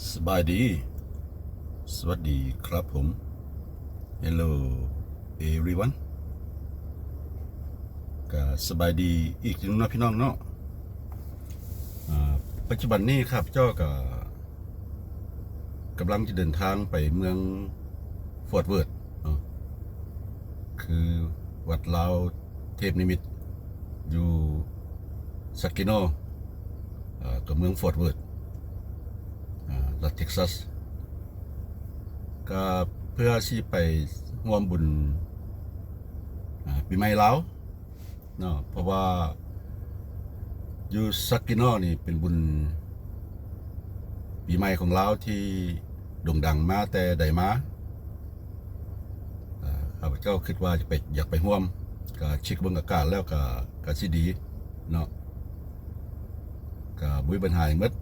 สบายดีสวัสดีครับผม Hello everyone ก็สบายดีอีกทีนึงนะพี่น้องเนาะปัจจุบันนี้ครับเจ้าก็กำลังจะเดินทางไปเมืองฟอร์ตเวิร์ธเนาะคือวัดลาวเทพนิมิตรอยู่ซักกิโนกับเมืองฟอร์ตเวิร์ธรัฐเท็กซัสก็เพื่อที่ไปร่วมบุญปีใหม่ลาวเนาะเพราะว่าอยู่ซักกิโนนี่เป็นบุญปีใหม่ของลาวที่โด่งดังมาแต่ใดมาข้าพเจ้าคิดว่าจะไปอยากไปร่วมก็เช็คเบิ่งอากาศแล้วก็สิดีเนาะก็บ่มีปัญหาหยังหมด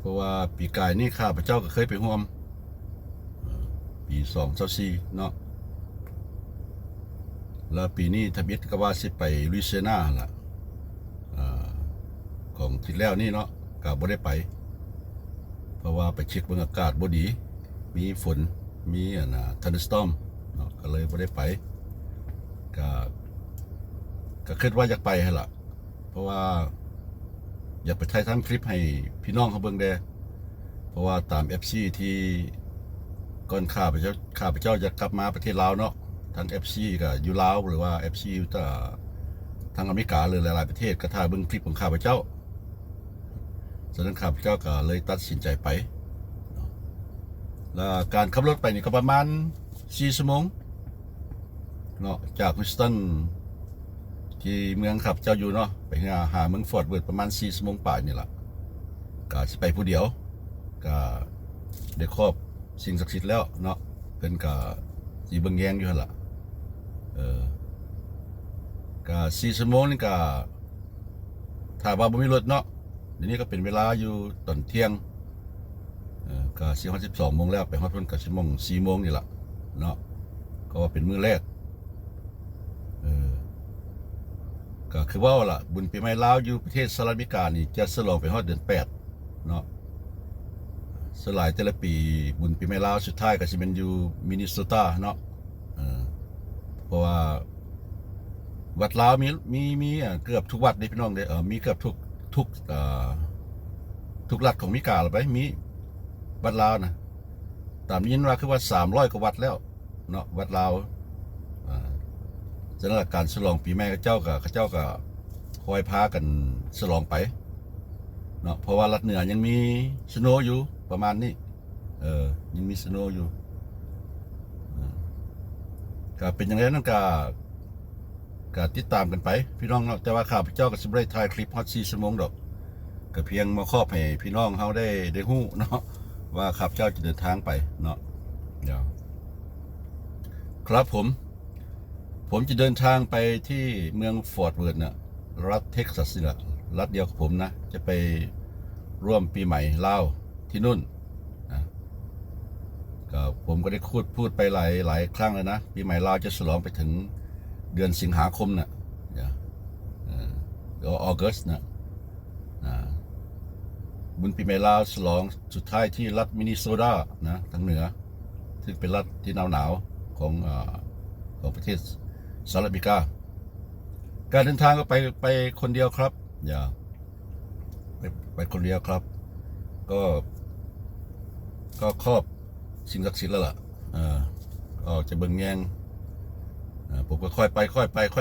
เพราะว่าปีกายนี่ข้าพเจ้าก็เคยไปร่วมปี2024เนาะแล้วปีนี้ทะเบียนก็ว่าสิไปลุยเซียนาล่ะของที่แล้วนี่เนาะก็บ่ได้ไปเพราะว่าไปเช็คเบิ่งอากาศบ่ดีมีฝนมีทันเดอร์สตอร์มเนาะก็เลยบ่ได้ไปก็คิดว่าอยากไปให้ล่ะเพราะว่าอยากไปถ่ายทำคลิปให้พี่น้องเขาเบิ่งแดเพราะว่าตาม FC ที่ก่อนข้าพเจ้าจะกลับมาประเทศลาวเนาะทั้ง FC ก็อยู่ลาวหรือว่า FC อยู่ทางอเมริกาหรือหลายๆประเทศก็ถ่ายเบิ่งคลิปของข้าพเจ้าฉะนั้นข้าพเจ้าก็เลยตัดสินใจไปแล้วการขับรถไปนี่ก็ประมาณ4 ชั่วโมงเนาะจากฮิวสตันที่เมืองขับเจ้าอยู่เนาะไปหาเมืองฟอร์ตเวิร์ธประมาณ4 ชั่วโมงป่ายนี่แหละก็สิไปผู้เดียวก็ได้ครอบสิ่งศักดิ์สิทธิ์แล้วเนาะเพิ่นก็สิเบิ่งแยงอยู่หั่นล่ะก็4 ชั่วโมงนี่ก็ถ้าว่าบ่มีรถเนาะเดี๋ยวนี้ก็เป็นเวลาอยู่ตอนเที่ยงก็12 โมงแล้วไปฮอดเพิ่นก็ชั่วโมง4 โมงนี่ล่ะเนาะก็ว่าเป็นมื้อแรกก็คือว่าล่ะบุญปีใหม่ลาวอยู่ประเทศสหรัฐอเมริกานี่จะฉลองไปฮอดเดือน8เนาะสลายแต่ละปีบุญปีใหม่ลาวสุดท้ายก็สิเป็นอยู่มินนิโซตาเนาะเพราะว่าวัดลาวมีเกือบทุกวัดนี่พี่น้องเด้มีเกือบทุกรัฐของอเมริกาเลยไปมีวัดลาวนะตามนี้ยินว่าคือว่า300 กว่าวัดแล้วเนาะวัดลาวฉะนั้นการฉลองปีใหม่เขาเจ้าก็คอยพากันฉลองไปเนาะเพราะว่ารัฐเหนือยังมีสโนว์อยู่ประมาณนี้ยังมีสโนว์อยู่ก็เป็นอย่างไรนั่นก็ติดตามกันไปพี่น้องเนาะแต่ว่าข้าพเจ้าก็สิบ่ได้ถ่ายคลิปฮอต4 ชั่วโมงดอกก็เพียงมาครอบให้พี่น้องเขาได้ฮู้เนาะว่าข้าพเจ้าจะเดินทางไปเนาะเดี๋ยวครับผมจะเดินทางไปที่เมืองฟอร์ตเวิร์ธน่ะรัฐเท็กซัสนี่แหละรัฐเดียวกับผมนะจะไปร่วมปีใหม่ลาวที่นู่นนะก็ผมก็ได้พูดไปหลายครั้งแล้วนะปีใหม่ลาวจะฉลองไปถึงเดือนสิงหาคมน่ะออกัสนะบุญปีใหม่ลาวฉลองสุดท้ายที่รัฐมินนิโซตานะทางเหนือซึ่งเป็นรัฐที่หนาวของประเทศสหรัฐอเมริกาการเดินทางก็ไปคนเดียวครับไปคนเดียวครับก็ครอบสิ่งศักดิ์สิทธิ์แล้วล่ะก็จะเบิ่งแยงผมก็ค่อ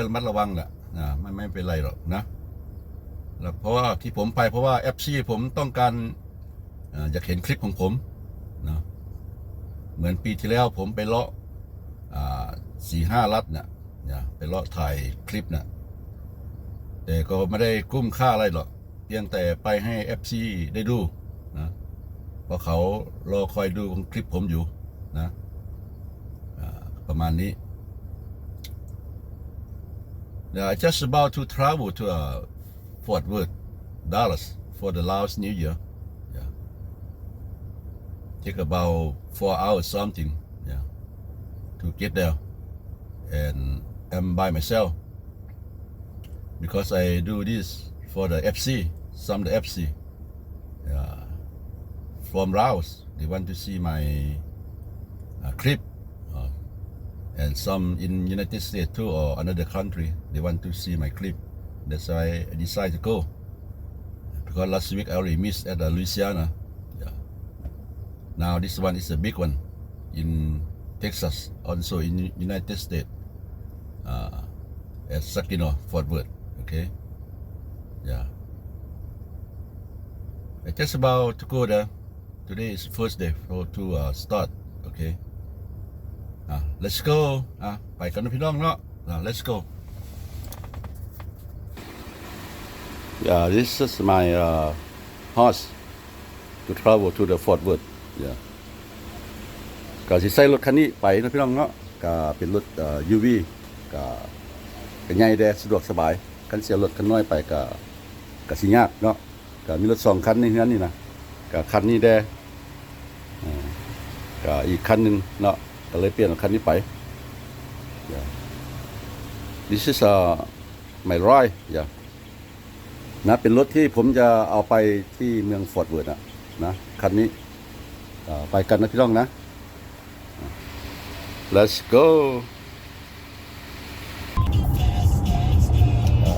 ยระมัดระวังแหละไม่เป็นไรหรอกนะแล้วเพราะว่าที่ผมไปเพราะว่าFCผมต้องการอยากเห็นคลิปของผมนะเหมือนปีที่แล้วผมไปเลาะ4-5 รัฐเนี่ยไปเลาะถ่ายคลิปเนี่ยแต่ก็ไม่ได้กุ้มค่าอะไรหรอกเพียงแต่ไปให้ FC ได้ดูนะเพราะเขารอคอยดูของคลิปผมอยู่นะประมาณนี้I just about to travel to Fort Worth, Dallas for the Laos New Year. Yeah. Take about 4 hours something. Yeah. To get there, and I'm by myself because I do this for the FC, some of the FC. Yeah. from Laos. They want to see my clip, and some in United States too or another country. They want to see my clip. That's why I decided to go. Because last week I already missed at Louisiana. Yeah. Now this one is a big one in Texas, also in United States. At Sakino, Fort Worth. Okay. Yeah. I just about to go there. Today is first day to start. Okay. Let's go. ไปกันนะพี่น้องเนาะ let's go. Yeah, this is my horse to travel to the Fort Worth. Yeah. ก็สิใส่รถคันนี้ไปนะพี่น้องเนาะก็เป็นรถUV ก็ใหญ่แด่สะดวกสบายคันเสียรถคันน้อยไปก็สิยากเนาะก็มีรถ2คันในเฮือนนี่นะก็คันนี้แด่ก็อีกคันนึงเนาะก็เลยเปลี่ยนคันนี้ไป Yeah. This is my ride. Yeah. นะเป็นรถที่ผมจะเอาไปที่เมืองฟอร์ตเวิร์ธนะคันนี้ไปกันนะพี่น้องนะ Let's go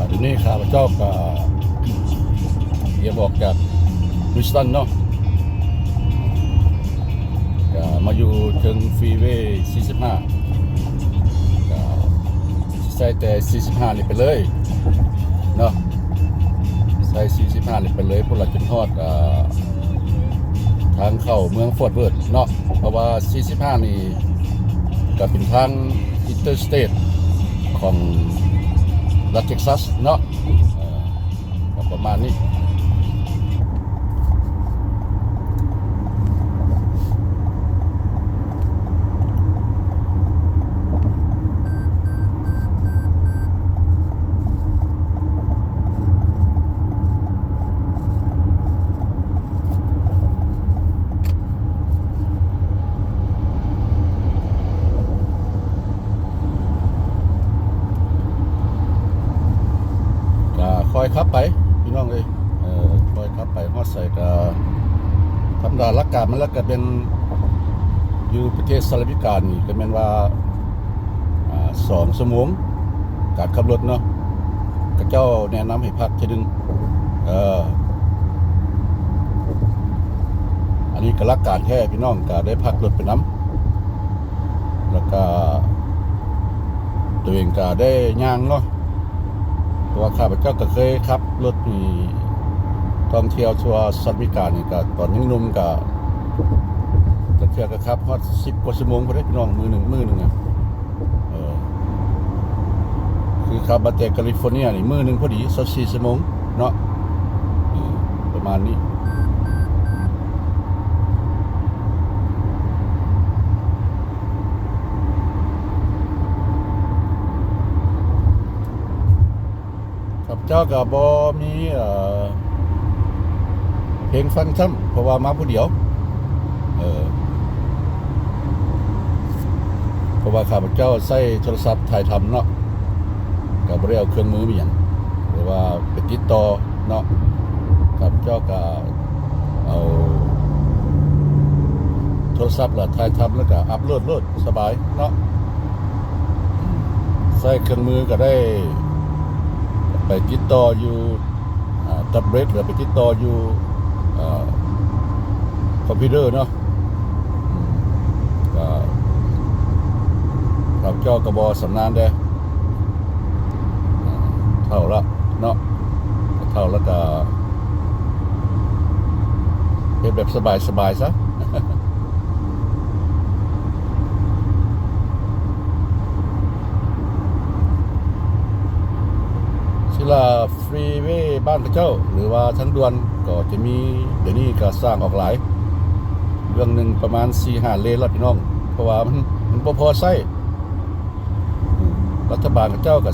เดี๋ยวนี้ข้าพเจ้าก็เดี๋ยวบอกจากฮิวสตันเนาะก็มาอยู่ถึงฟรีเวย์45ก็ใส่แต่45นี่ไปเลยเนาะใส่45นี่ไปเลยพวกเราจนฮอดทางเข้าเมืองฟอร์ตเวิร์ธเนาะเพราะว่า45นี่ก็เป็นทางอินเตอร์สเตทของรัฐเท็กซัสเนาะประมาณนี้คอยขับไปพี่น้องเลยคอยขับไปฮอดใส่ก็ธรรมดาลักการมันแล้วก็เป็นอยู่ประเทศสหรัฐอเมริกานี่ก็แม่นว่า2 ชั่วโมงการขับรถเนาะก็เจ้าแนะนำให้พักทีนึงอันนี้ก็ลักการแท้พี่น้องก็ได้พักรถไปน้ำแล้วก็ตัวเองก็ได้ย่างเนาะว่าข้าพเจ้าก็เคยขับรถนี่ท่องเที่ยวทั่วสหรัฐอเมริกานี่ก็ตอนยังหนุ่มก็เที่ยวก็ขับฮอด10 กว่าชั่วโมงพอได้พี่น้องมือหนึ่งคือขับมาจากแคลิฟอร์เนียนี่มือหนึ่งพอดี24 ชั่วโมงเนาะประมาณนี้เจ้ากับบอมีเพลงฟังซ้ำเพราะว่ามาผู้เดียวเพราะว่าข้าพเจ้าใช้โทรศัพท์ถ่ายทำเนาะกับเรียกเครื่องมือมีอย่างหรือว่าไปติดต่อเนาะข้าพเจ้าก็เอาโทรศัพท์ถ่ายทำแล้วก็อัพโหลดสบายเนาะใช้เครื่องมือก็ได้ไปติดต่ออยู่แท็บเล็ตหรือไปติดต่ออยู่คอมพิวเตอร์เนาะก็ข้าพเจ้ากระบอกสำนานได้เท่าละเนาะเท่าแล้วก็เป็นแบบสบายซะฟรีเวย์บ้านพระเจ้าหรือว่าทั้งด่วนก็จะมีเดี๋ยวนี้ก็สร้างออกหลายเรื่องหนึ่งประมาณ 4-5 เลนแล้วพี่น้องเพราะว่ามันพอใช้รัฐบาลพระเจ้าก็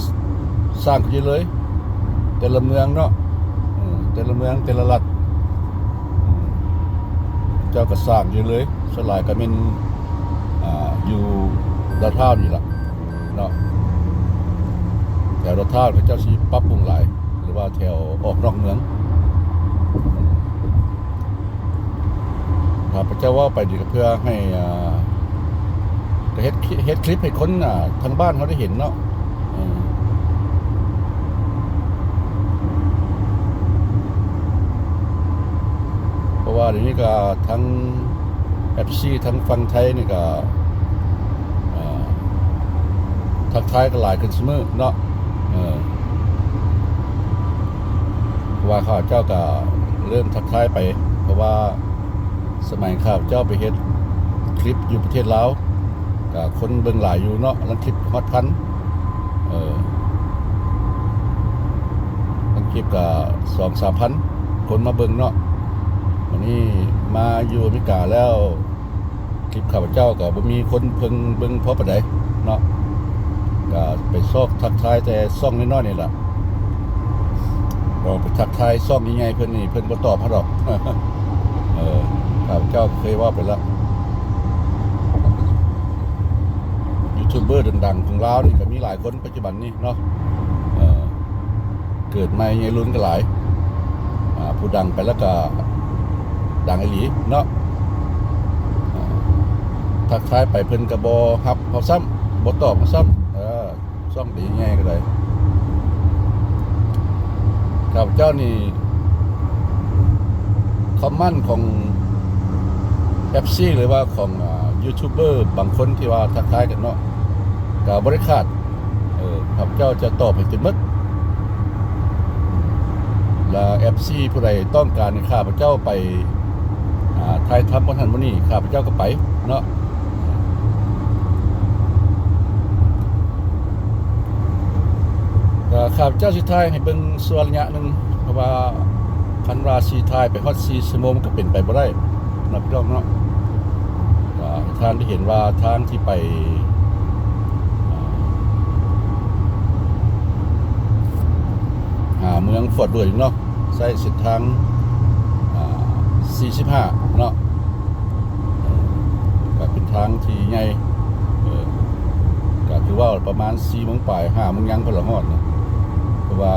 สร้างขึ้นเลยแต่ละเมืองเนาะแต่ละเมืองแต่ละรัฐเจ้าก็สร้างอยู่เลยสลายก็เป็นอยู่ดาวเท่านี่แหละเนาะแถวรถท่าพระเจ้าชี้ปรับปรุงหลายหรือว่าแถวออกนอกเมือง จะว่าไปดีก็เพื่อให้เฮ็ดคลิปให้คนทางบ้านเขาได้เห็นเนาะเพราะว่าเดี๋ยวนี้ก็ทั้งFC ทั้งฝั่งไทยนี่ก็ทักทายกันหลายขึ้นเสมอเนาะว่าข้าเจ้าก็เริ่มทักทายไปเพราะว่าสมัยข้าเจ้าไปเฮ็ดคลิปอยู่ประเทศลาวก็คนเบิ่งหลายอยู่เนาะลังคลิปฮอตพันลังคลิปก็ 2-3 พันคนมาเบิ่งเนาะวันนี้มาอยู่อเมริกาแล้วคลิปข้าพเจ้าก็บ่มีคนเพิ่งเบิ่งพอปานใดเนาะก็ไปซอกทักทายแต่ซ่องน้อยๆนี่ล่ะเราไปทักทายซ่องยังไงเพิ่นนี่เพิ่นบ่ตอบเฮาดอกข้าพเจ้าเคยว่าไปแล้วยูทูบเบอร์ดังๆของลาวนี่ก็มีหลายคนปัจจุบันนี้เนาะเกิดใหม่ใหญ่รุ่นก็หลายผู้ดังไปแล้วก็ดังอีหลีเนาะทักทายไปเพิ่นก็บ่รับเฮาซ้ำบ่ตอบเฮาซ้ำซ่องดีไงก็ได้ข้าพเจ้านี่คอมมั่นของFC หรือว่าของยูทูบเบอร์บางคนที่ว่าทักทายกันเนาะก็บ่ได้ขาดข้าพเจ้าจะตอบให้จนหมดแล้ว FC ผู้ใดต้องการให้ข้าพเจ้าไปถ่ายทำบ่ทันมื้อนี้ข้าพเจ้าก็ไปเนาะข้าพเจ้าสิถ่ายให้เบิ่งส่วนระยะนึงเพราะว่าคันว่าสิถ่ายไปฮอด4ชั่วโมงก็เป็นไปบ่ได้นะพี่น้องเนาะทางที่เห็นว่าทางที่ไปเมืองฟอร์ตเวิร์ธเนาะใช้เส้นทาง45เนาะก็เป็นทางที่ใหญ่ก็ถือว่าประมาณ4 โมงปลาย5 โมงยังก็ละฮอดนะเพราะว่า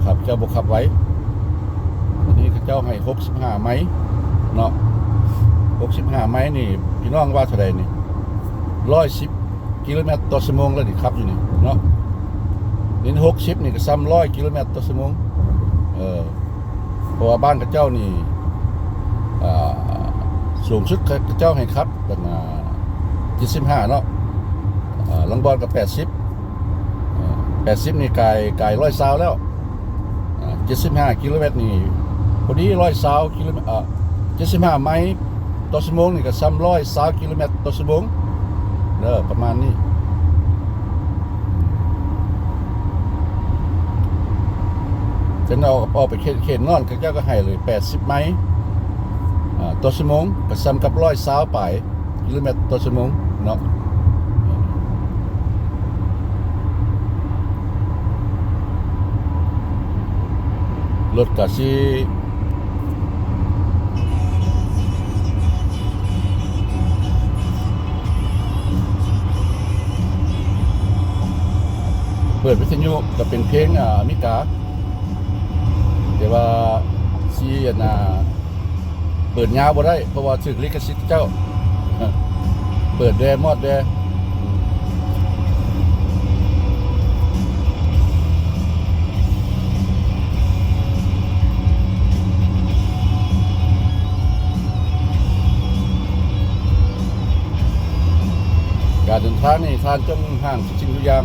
ขับเจ้าบ่ขับไว้วันนี้เขาเจ้าให้65 ไมล์เนาะ65 ไมล์นี่พี่น้องว่าเท่าใดนี่110 กิโลเมตรต่อชั่วโมงแล้วนี่ขับอยู่นี่เนาะนี่60นี่ก็ซ้ำ100 กิโลเมตรต่อชั่วโมงเพราะว่าบ้านเขาเจ้านี่สูงสุดเขาเจ้าให้ขับกัน75เนาะลังบอลกับ80นี่กาย120แล้ว75 กิโลเมตรนี่พอดี120 กิโลเมตร75 ไมล์ต่อชั่วโมงนี่ก็ซ้ำ120 กิโลเมตรต่อชั่วโมงประมาณนี้จะเอาไปเขตนอนเขาเจ้าก็ให้เลย80 ไมล์ต่อชั่วโมงก็ซ้ำกับ120ไปกิโลเมตรต่อชั่วโมงเนาะรถก็สิเปิดวิทยุก็เป็นเพลงอเมริกาแต่ว่าสิเปิดยาวบ่ได้เพราะว่าถูกลิขสิทธิ์เจ้าเปิดแดมอดแดการเดินทางนี่ทานจงห่างสิ่งทุกอย่าง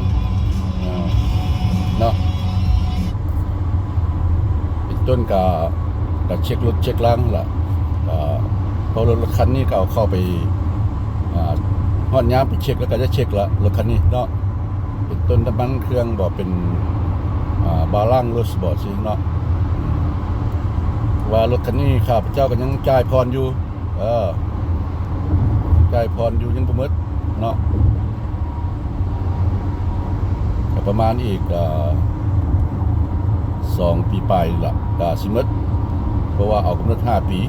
เนาะเป็นต้นกับเช็ครถเช็คล้างล่ะพอรถคันนี้ก็เอาเข้าไปฮอดยามไปเช็คแล้วก็จะเช็คละรถคันนี้เนาะเป็นต้นน้ำมันเครื่องบอกเป็นบาล่างรถสปอร์ตสิเนาะว่ารถคันนี้ข้าพเจ้าก็ยังจ่ายพรอยู่จ่ายพรอยู่ยังบ่หมดเนาะประมาณอีก2 ปีไปละก็สิหมดเพราะว่าเอากำหนด5 ปี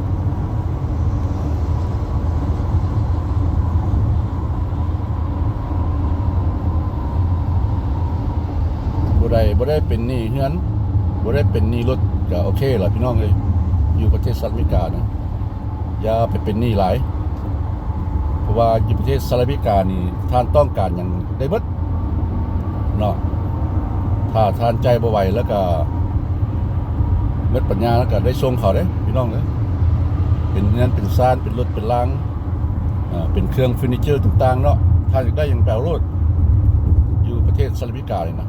บ่ได้เป็นหนี้เฮือนบ่ได้เป็นหนี้รถก็โอเคล่ะพี่น้องเลยอยู่ประเทศสหรัฐอเมริกานะอย่าไปเป็นหนี้หลาย เพราะว่าอยู่ประเทศสหรัฐอเมริกานี่ท่านต้องการอย่างได้เบิดเนาะถ้าท่านใจบ่ไหวแล้วก็เม็ดปัญญาแล้วก็ได้ส่งเขาเด้พี่น้องเด้อเป็นนั้นเป็นซ่านเป็นรถเป็นรางเป็นเครื่องเฟอร์นิเจอร์ต่างๆเนาะท่านอยากได้อย่างแปลรถอยู่ประเทศสหรัฐอเมริกาเลยนะ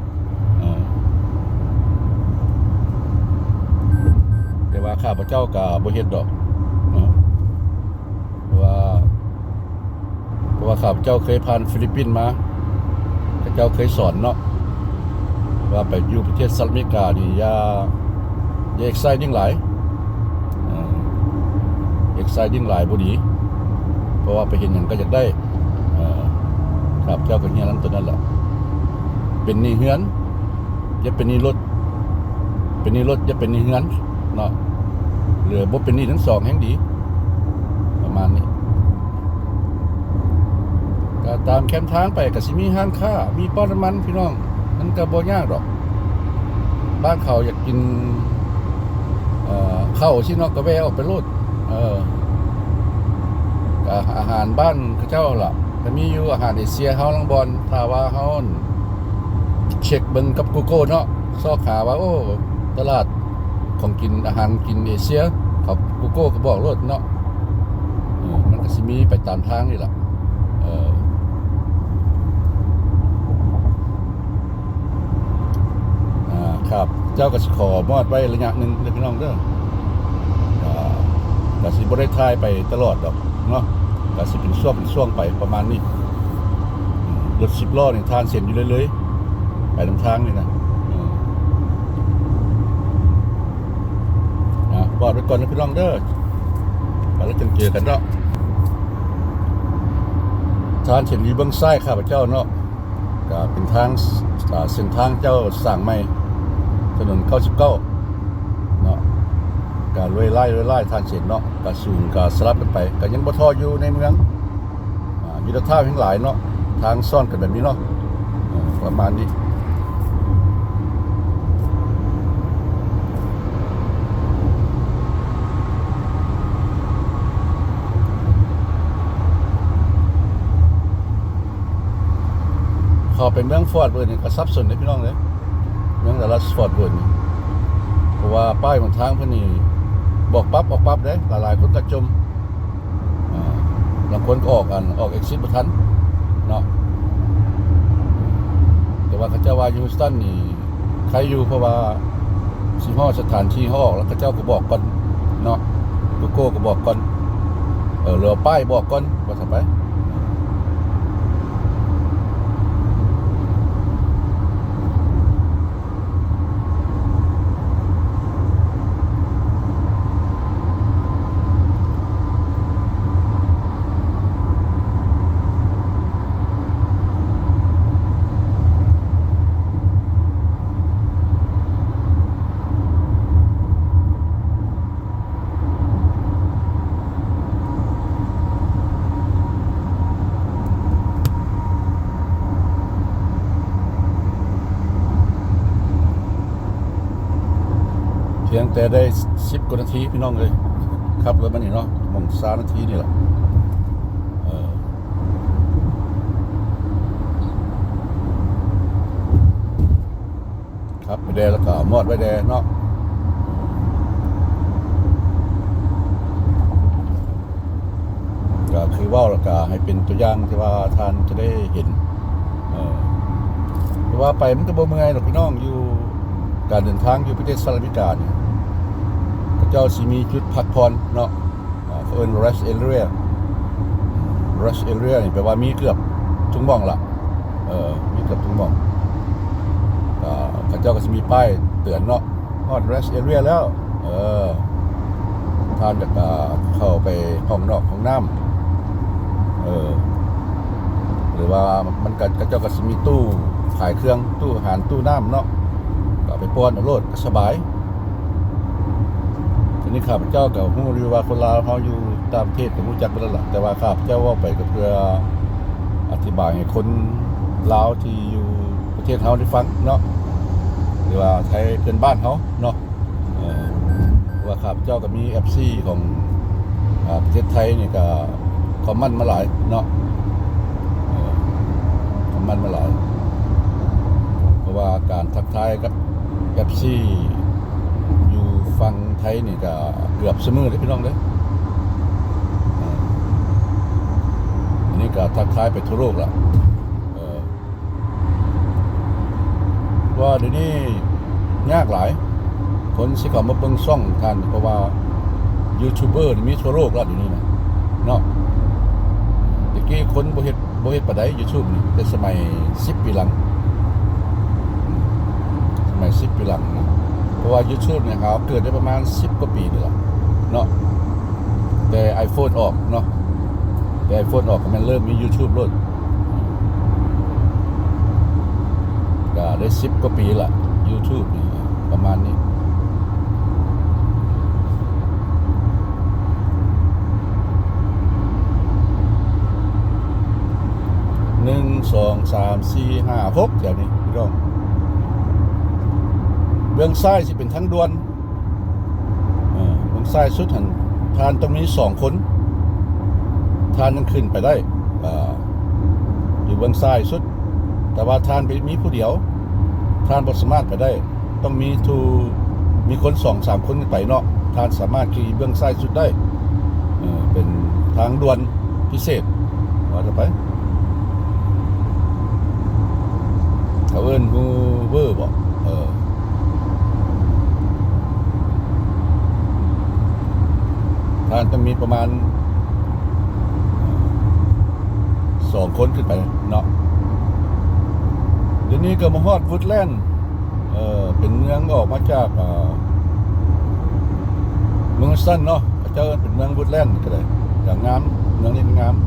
แต่ว่าข้าพเจ้าก็บ่เฮ็ดดอกเพราะว่าข้าพเจ้าเคยผ่านฟิลิปปินส์มาข้าพเจ้าเคยสอนเนาะว่าไปอยู่ประเทศสหรัฐอเมริกานี่อย่าเอ็กไซติ้งหลายเอ็กไซติ้งหลายบ่ดีเพราะว่าไปเห็นหยังก็อยากได้ข้าพเจ้าก็เฮียนั้นตัวนั้นแหละเป็นหนี้เฮือนอย่าเป็นหนี้รถเป็นหนี้รถอย่าเป็นหนี้เฮือนเนาะหรือบ่เป็นหนี้ทั้งสองแห่งดีประมาณนี้ก็ตามแคมทางไปก็สิมีห้างค้ามีป้อนน้ำมันพี่น้องมันก็บ่ยากดอกบ้านเขาอยากกินข้าวสิเนาะก็แวะออกไปโลดก็อาหารบ้านเขาเจ้าล่ะก็มีอยู่อาหารเอเชียเฮาลังบอนถ้าว่าเฮาเช็คเบิ่งกับ Google เนาะซอกหาว่าโอ้ตลาดของกินอาหารกินเอเชียเขา Google ก็บอกโลดเนาะมันก็สิมีไปตามทางนี่ล่ะครับเจ้าก็สิขอมอดไว้ระยะหนึงเด้อพี่น้องเด้อก็สิบ่ได้ทายไปตลอดดอกเนาะก็สิเป็นช่วงไปประมาณนี้รถ10ล้อนี่ทานเส้นอยู่เลยไปนำทางนี่นะบอกไว้ก่อนนะพี่น้องเด้อแล้วจังเจอกันเนาะทานเส้นอยู่เบื้องซ้ายข้าพเจ้าเนาะก็เป็นทางเส้นทางเจ้าสร้างใหม่ถนน99เนาะก็เรื่อยไล่ทางเส้นเนาะก็สูงก็สลับกันไปก็ยังบ่ท้ออยู่ในเมืองมีรถท่าทั้งหลายเนาะทางซ่อนกันแบบนี้เนาะประมาณนี้พอเป็นเมืองฟอร์ดเวิร์ดนี่ก็ซับซ้อนเลยพี่น้องเลยเมืองดัลลัสฟอร์ดเวิร์ดนี่เพราะว่าป้ายบนทางเพิ่นนี่บอกปั๊บออกปั๊บเด้หลายๆคนก็จมบางคนก็ออกเอ็กซิสบ่ทันเนาะแต่ว่าเขาเจ้าว่าฮิวสตันนี่ใครอยู่เพราะว่าสิฮอดสถานที่เขาออกแล้วเขาเจ้าก็บอกก่อนเนาะกูโก้ก็บอกก่อนเรือป้ายบอกก่อนว่าซั่นไปเพียงแต่ได้10 กว่านาทีพี่น้องเลยครับรถมานี่เนาะมอง3 นาทีนี่แหละครับไปแดแล้วก็มอดไว้แดเนาะก็คือว่าแล้วก็ให้เป็นตัวอย่างที่ว่าท่านจะได้เห็นแต่ว่าไปมันก็บ่เมื่อยหรอกพี่น้องอยู่การเดินทางอยู่ประเทศสหรัฐอเมริกาเนี่ยเจ้าสิมีจุดพักผ่อนเนาะเขาเอิ้น rest area นี่แปลว่ามีเกือบทุกหม่องล่ะมีเกือบทุกหม่องเขาเจ้าก็สิมีป้ายเตือนเนาะฮอด rest area แล้วท่านจะเข้าไปห้องนอกห้องน้ำหรือว่ามันก็เจ้าก็สิมีตู้ขายเครื่องตู้อาหารตู้น้ำเนาะก็ไปป้อนเอาโลดก็สบายทีนี้ข้าพเจ้าก็ฮู้อยู่ว่าคนลาวเฮาอยู่ตามประเทศก็รู้จักไปแล้วล่ะแต่ว่าข้าพเจ้าเว้าไปก็เพื่ออธิบายให้คนลาวที่อยู่ประเทศเฮาได้ฟังเนาะหรือว่าไทยเพื่อนบ้านเฮาเนาะว่าข้าพเจ้าก็มี FC ของประเทศไทยนี่ก็ คอมมันมาหลายเนาะคอมมันมาหลายเพราะว่าการทักทายกับFCอยู่ฝั่งไทยนี่ก็เกือบเสมอเลยพี่น้องเด้ออันนี้ก็ทักทายไปทั่วโลกละว่าเดี๋ยวนี้ยากหลายคนสิเขามาเบิ่งช่องท่านเพราะว่ายูทูบเบอร์มีทั่วโลกแล้วเดี๋ยวนี้นะเนาะตะกี้คนบ่เฮ็ดปานใด YouTube นี่แต่สมัย10 ปีหลังสมัย10 ปีหลังนะเพราะว่า YouTube เนี่ยเขาเกิดได้ประมาณ10 กว่าปีนี่ล่ะเนาะแต่ iPhone ออกเนาะแต่ iPhone ออกก็มันเริ่มมี YouTube โลดก็ได้10 กว่าปีละ YouTube นี่ประมาณนี้1 2 3 4 5 6แถวนี้พี่น้องเบื้องซ้ายสิเป็นทางด่วนเบื้องซ้ายสุดหันทานตรงนี้2 คนทานยังขึ้นไปได้อยู่เบื้องซ้ายสุดแต่ว่าทานไปมีผู้เดียวทานบ่สามารถไปได้ต้องมีคน 2-3 คนขึ้นไปเนาะทานสามารถขี่เบื้องซ้ายสุดได้เป็นทางด่วนพิเศษว่าจะไปเขาเอิ้นฮูเวอร์บ่ทานต้องมีประมาณ2 คนขึ้นไปเนาะเดี๋ยวนี้ก็มาฮอดวูดแลนด์เป็นเมืองออกมาจากเมืองสั้นเนาะเจ้าเป็นเมืองวูดแลนด์ก็ได้อย่างงามเมืองนี้งาม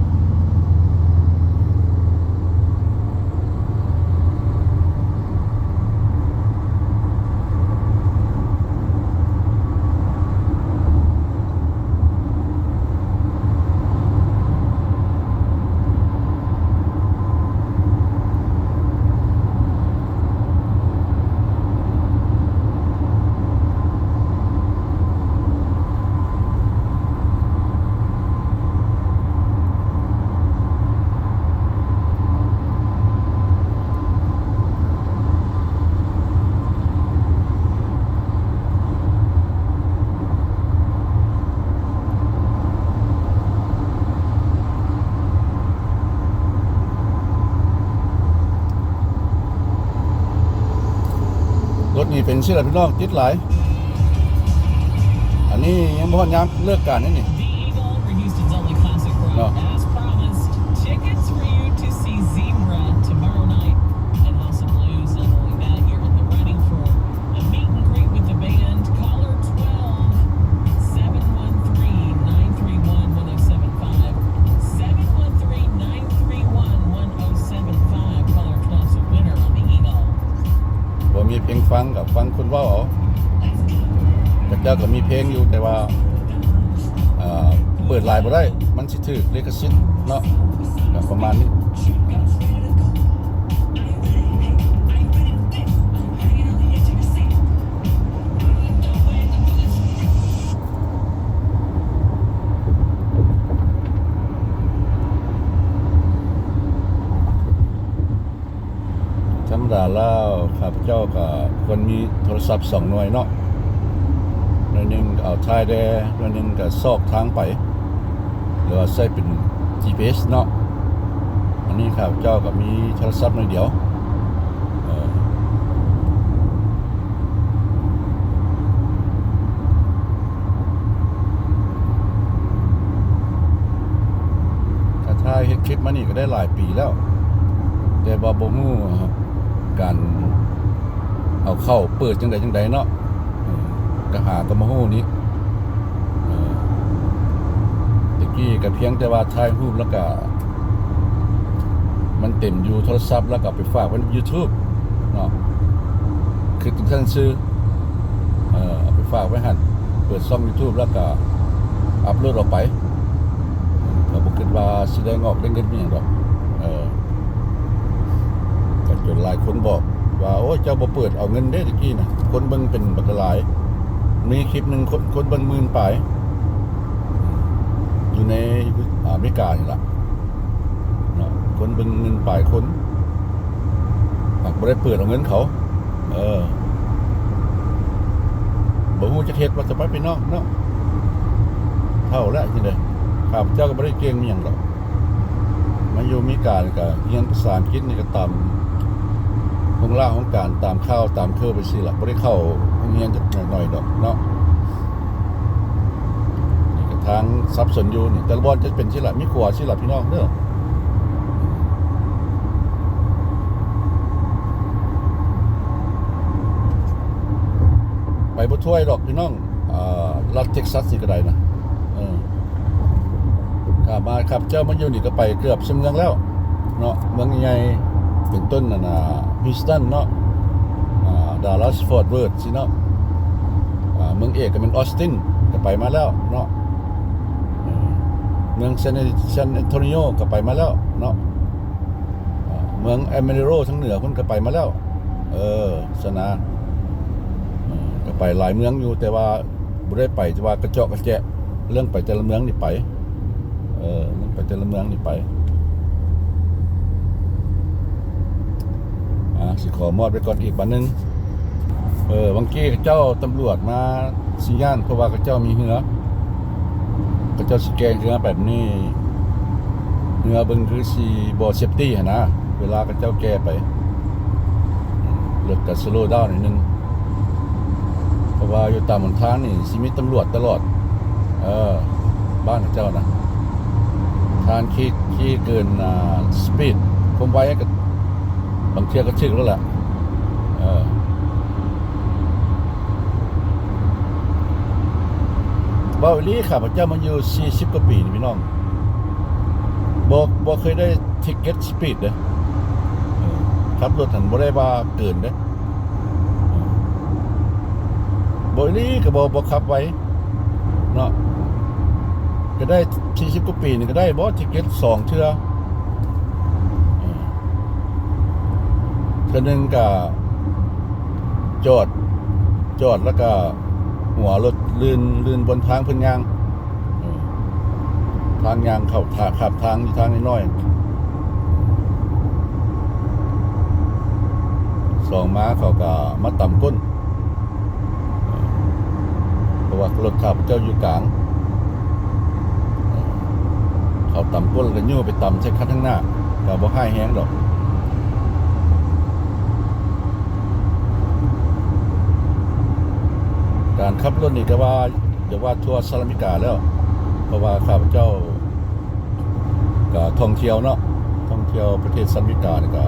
รถนี่เป็นชื่ออะไรพี่น้องติดหลายอันนี้ยังบ่ฮอดยามเลิกการนี่เนาะมีเพลงฟังกับฟังคนว่าเอาแต่เจ้าก็มีเพลงอยู่แต่ว่าเปิดไลน์บ่ได้มันสิถือลิขสิทธิ์เนาะประมาณนี้ธรรมดาแล้วข้าพเจ้าก็คนมีโทรศัพท์2 หน่วยเนาะหน่วยหนึ่งเอาถ่ายได้หน่วยหนึ่งก็ซอกทางไปหรือว่าใช้เป็น GPS เนาะอันนี้ข้าพเจ้าก็มีโทรศัพท์หน่วยเดียวถ้าถ่ายเฮ็ดคลิปมานี่ก็ได้หลายปีแล้วแต่ว่าบ่ฮู้การเอาเข้าเปิดจังใดเนาะก็หาตะมะฮู้นี้ตะกี้ก็เพียงแต่ว่าถ่ายรูปแล้วก็มันเต็มอยู่โทรศัพท์แล้วก็ไปฝากไว้ใน YouTube เนาะคือทุกท่านซื้อเอาไปฝากไว้หั่นเปิดช่อง YouTube แล้วก็อัปโหลดออกไปก็บ่คิดว่าสิได้งอกได้เงินมีหยังดอกก็จนหลายคนบอกว่าโอ้ยเจ้าบ่เปิดเอาเงินได้ตะกี้นะคนเบิ่งเป็นบักหลายมีคลิปนึงคนเบิ่ง10,000 ปลาย อยู่ในอเมริกานี่แหละเนาะคนเป็นเงินปลายคนหากไม่ได้เปิดเอาเงินเขาบอกว่าจะเทศว่าจะไปพี่น้องเนาะเท่าแล้วจริงเลยข้าพเจ้าก็ไม่ได้เก่งมีอย่างหรอกมาอยู่อเมริกานี่ก็เรียนภาษาอังกฤษนี่ก็ตามของล่าของการตามข้าวตามเครือไปสิละไม่ได้เข้าเรียนจะหน่อยๆดอกเนาะนี่ก็ทางซับสนอยู่นี่แต่ละบอลจะเป็นสิละมีขวาสิละพี่น้องเด้อไปบ่ถ้วยดอกพี่น้องรัฐเท็กซัสนี่ก็ได้นะครับมาครับเจ้ามาอยู่นี่ก็ไปเกือบเมืองแล้วเนาะเมืองใหญ่เป็นต้นฮิวสตันเนาะดัลลัสฟอร์ตเวิร์ธสิเนาะเมืองเอกก็เป็นออสตินก็ไปมาแล้วเนาะเมืองซานแอนโทนิโอก็ไปมาแล้วเนาะเมืองเอเมริโรทั้งเหนือคุณก็ไปมาแล้วสนาก็ไปหลายเมืองอยู่แต่ว่าบ่ได้ไปแต่ว่ากระเจาะกระแจะเรื่องไปแต่ละเมืองนี่ไปเรื่องไปแต่ละเมืองนี่ไปสิขอมอดไปก่อนอีกบันนึงบางทีเจ้าตำรวจมาสิย่านเพราะว่าเจ้ามีเหือเจ้าสแกนเหือแบบนี้เหือเบิ่งคือสิบ่เซฟตี้หั่นนะเวลาเจ้าแก้ไปรถก็สโลว์ดาวน์นิดนึงเพราะว่าอยู่ตามหนทางนี่สิมีตำรวจตลอดบ้านเจ้านะทางขี่เกินสปีดความไวก็บางเที่ยก็ชึกแล้วแหละบ่าวลี่ข้าพเจ้ามาอยู่40กว่าปีนี่พี่น้องบ่เคยได้ทิกเก็ตสปีดเด้ขับรถหันบ่ได้ว่าเกินเด้บ่าวลี่ก็บ่ขับไว้เนาะก็ได้40กว่าปีนี่ก็ได้บ่ทิกเก็ต2เทื่อนึงก็จอดแล้วก็หัวรถลื่นบนทางเพิ่นยางทางยางเข้าขับทางทางน้อยๆ2ม้าเขาก็มาต่ำก้นเพราะว่ารถขับเจ้าอยู่กลางเขาต่ำก้นแล้วก็ยู่ไปต่ำใช้คันข้างหน้าก็บ่ให้แฮงดอกการขับรถนี่ก็ว่าอย่าว่าทั่วสหรัฐอเมริกาแล้วเพราะว่าข้าพเจ้าก็ท่องเที่ยวเนาะท่องเที่ยวประเทศสหรัฐอเมริกานี่ก็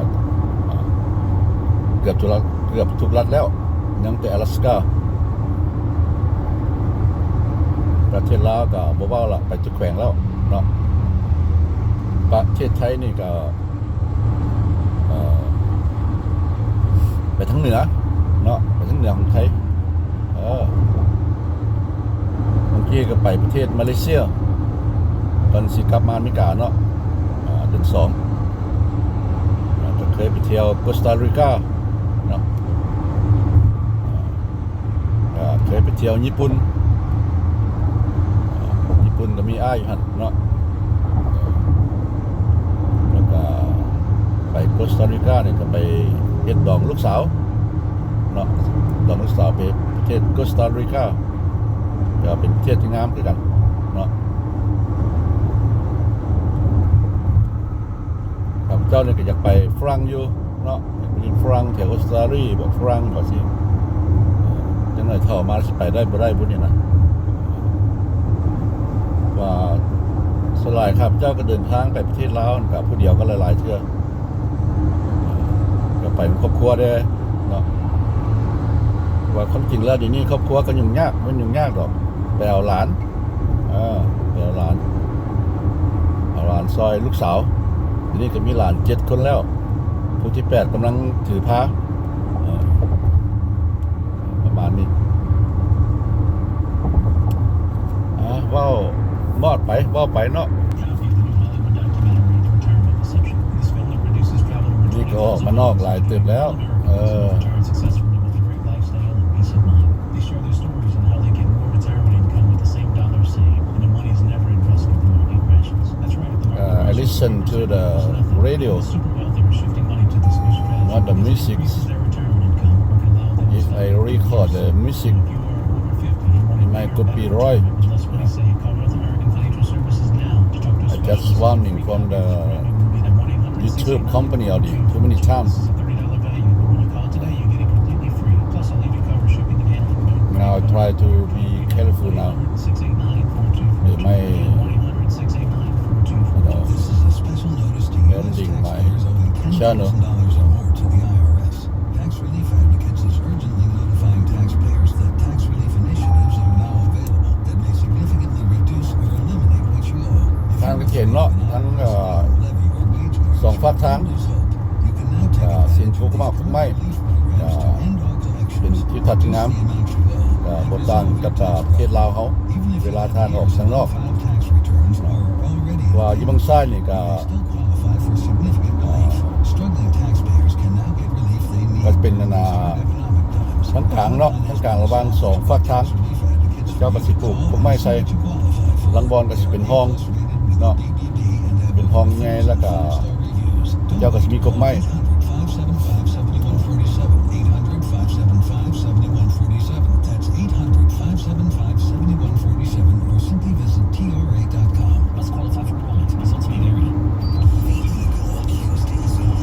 เกือบทุกรัฐแล้วยังแต่阿拉斯加ประเทศลาวก็บ่เว้าละไปทุกแขวงแล้วเนาะประเทศไทยนี่ก็ไปทางเหนือเนาะไปทางเหนือของไทยบางทีก็ไปประเทศมาเลเซียตอนสิกลับมาอเมริกาเนาะเดือน2ก็เคยไปเที่ยวโคสตาริกาเนาะเคยไปเที่ยวญี่ปุ่นก็มีอ้ายอยู่หั่นเนาะแล้วก็ไปโคสตาริกาเนี่ยก็ไปเฮ็ดดองลูกสาวเนาะดองลูกสาวไปประเทศโคสตาริกาก็เป็นประเทศที่งามคือกันเนาะครับเจ้าเนี่ยก็อยากไปฝรั่งอยู่เนาะอยากไปเรียนฝรั่งแถวออสเตรเลียแบบฝรั่งก็สิจังหน่อยเข้ามาสิไปได้บ่ได้บุญนี่นะว่าสลายครับเจ้าก็เดินทางไปประเทศลาวกับผู้เดียวก็หลายๆเทื่อก็ไปครอบครัวได้เนาะว่าความจริงแล้วเดี๋ยวนี้ครอบครัวก็ยุ่งยากมันยุ่งยากดอกไปเอาหลานไปเอาหลานซอยลูกสาวทีนี้ก็มีหลาน7 คนแล้วผู้ที่8กำลังถือพาประมาณนี้ว่ามอดไปว่าไปเนาะนี่ก็ออกมานอกหลายเติบแล้ว listen to the radio, not the music. If I record the music, it might could be right. I just warning from the YouTube company already too many times. Now I try to be careful now. It might, ending my channel. Tax Relief Advocates is urgently notifying taxpayers that tax relief initiatives are now available that may significantly reduce or eliminate what you owe. ทางเขียนเนาะทั้งสองฝากทางสินทุกมากไม่เป็นที่ทัดงามบทต่างกับประเทศลาวเขาเวลาทานออกข้างนอกว่าอยู่บางซ้ายนี่ก็เป็นทั้งกลางเนาะทั้งกลางระหว่างสองฝากทางเจ้าก็สิปลูกผมไม่ใส่ลังบอลก็สิเป็นห้องเนาะเป็นห้องไงแล้วก็เจ้าก็สิมีกบไม้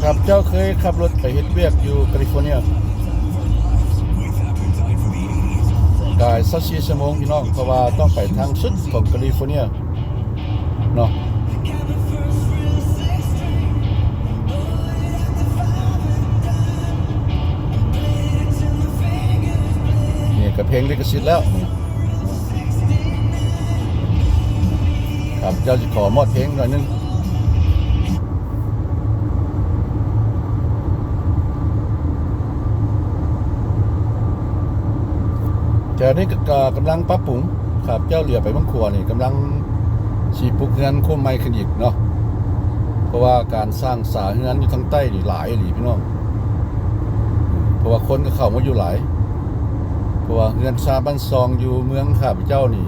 ครับเจ้าเคยขับรถไปเฮ็ดเวียกอยู่แคลิฟอร์เนียกาย24 ชั่วโมงพี่น้องเพราะว่าต้องไปทางสุดของแคลิฟอร์เนียเนาะนี่ก็เพลงลิขสิทธิ์แล้วครับเจ้าจะขอมอดเพลงหน่อยนึงเจ้านี่ก็กำลังปรับปรุงครับเจ้าเหลือไปบางครัวนี่กำลังสีปลูกเฮือนโค้งไม้ขึ้นอีกเนาะเพราะว่าการสร้างสาเฮือนอยู่ทางใต้นี่หลายหลีพี่น้องเพราะว่าคนก็เข้ามาอยู่หลายเพราะว่าเฮือนซาบ้านซองอยู่เมืองข้าพเจ้านี่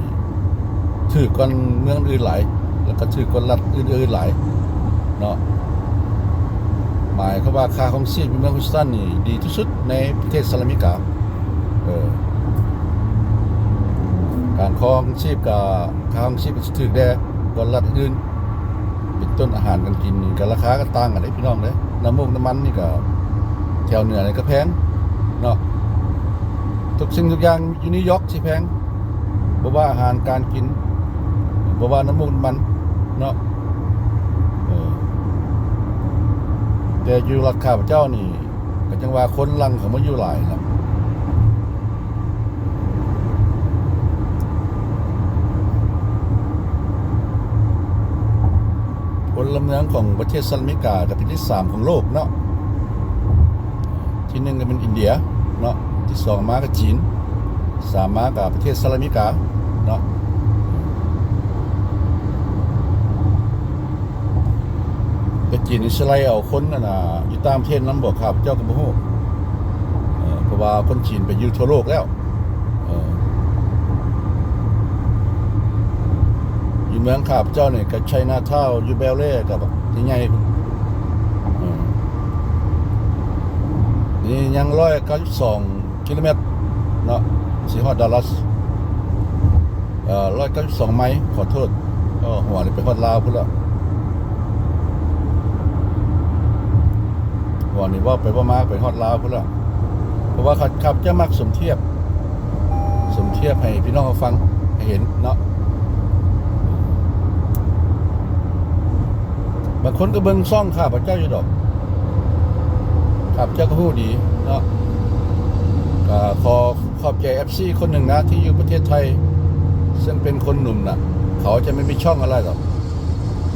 ถือกว่าเมืองอื่นหลายแล้วก็ถือกว่ารัฐอื่นๆหลายเนาะหมายความว่าค่าของชีพในเมืองฮุสตันนี่ดีที่สุดในประเทศสหรัฐอเมริกาการครองชีพกับค่าของชีพก็ถือได้กว่ารัฐอื่นเป็นต้นอาหารกันกินนี่ก็ราคาก็ต่างกันเลยพี่น้องเลยน้ำมันนี่ก็แถวเหนือนี่ก็แพงเนาะทุกสิ่งทุกอย่างอยู่นิวยอร์กสิแพงบ่ว่าอาหารการกินบ่ว่าน้ำมันเนาะแต่อยู่รัฐข้าพเจ้านี่ก็จังว่าคนลังเขามาอยู่หลายแล้วพลเมืองของประเทศสหรัฐอเมริกากับประเทศที่3ของโลกเนาะที่1ก็เป็นอินเดียเนาะที่2มาก็จีน3มาก็ประเทศสหรัฐอเมริกาเนาะแต่จีนอิสราเอลคนน่ะอยู่ตามประเทศนั้นบ่ครับเจ้าก็บ่ฮู้เพราะว่าคนจีนไปอยู่ทั่วโลกแล้วอยู่เมืองข้าพเจ้านี่ก็ไชน่าทาวน์อยู่เบลเล่กับที่ใหญ่นี่ยัง192 กิโลเมตรเนาะสิฮอดดัลลัส192 ไมล์ขอโทษหัวนี่ไปฮอดลาวพุ่นละหัวนี่ว่าไปว่ามาไปฮอดลาวพุ่นละเพราะว่าขับจะมักสมเทียบให้พี่น้องฟังให้เห็นเนาะบางคนก็เบิ่งซ่องข้าพเจ้าอยู่ดอกข้าพเจ้าก็ฮู้ดีเนาะก็ขอบใจ FC คนหนึ่งนะที่อยู่ประเทศไทยซึ่งเป็นคนหนุ่มนะเขาจะไม่มีช่องอะไรหรอก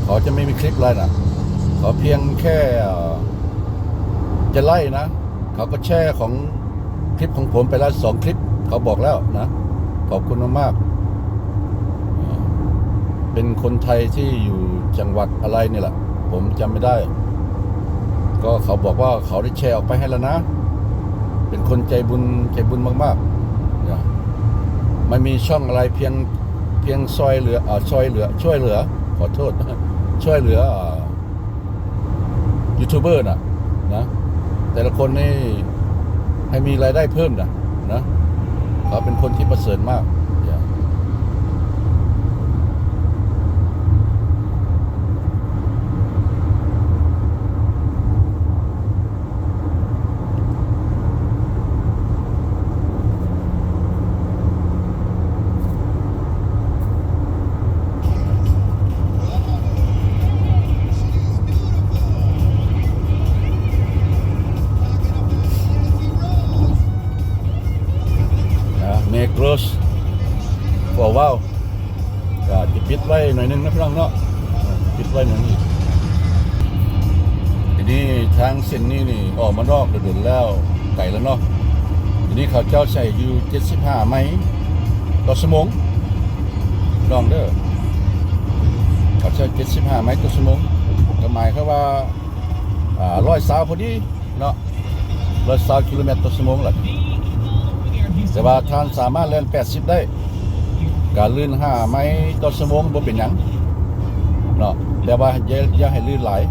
เขาจะไม่มีคลิปอะไรนะเขาเพียงแค่จะไล่นะเขาก็แชร์ของคลิปของผมไปแล้ว2 คลิปเขาบอกแล้วนะขอบคุณมากๆเป็นคนไทยที่อยู่จังหวัดอะไรนี่แหละผมจำไม่ได้ก็เขาบอกว่าเขาได้แชร์ออกไปให้แล้วนะเป็นคนใจบุญมากๆไม่มีช่องอะไรเพียงช่วยเหลือขอโทษช่วยเหลือ ยูทูบเบอร์น่ะนะแต่ละคนนี่ให้มีรายได้เพิ่มนะเขาเป็นคนที่ประเสริฐมากอย่าเมกโรสฟอร์ว้าวก็จะปิดไว้หน่อยนึงนะพี่น้องเนาะปิดไว้หน่อยนึงทีนี้ทางเส้นนี้นี่ออกมานอกเดินแล้วไกลแล้วเนาะทีนี้เขาเจ้าใส่อยู่75ไมล์ต่อชั่วโมงลองเด้อเขาใช้75ไมล์ต่อชั่วโมงก็หมายความว่า120พอดีเนาะ120กิโลเมตรต่อชั่วโมงแหละแต่ว่าท่านสามารถเล่น80ได้การลื่น5ไมล์ต่อชั่วโมงบ่เป็นหยังเนาะแต่ว่าอย่าให้ลื่นหลาย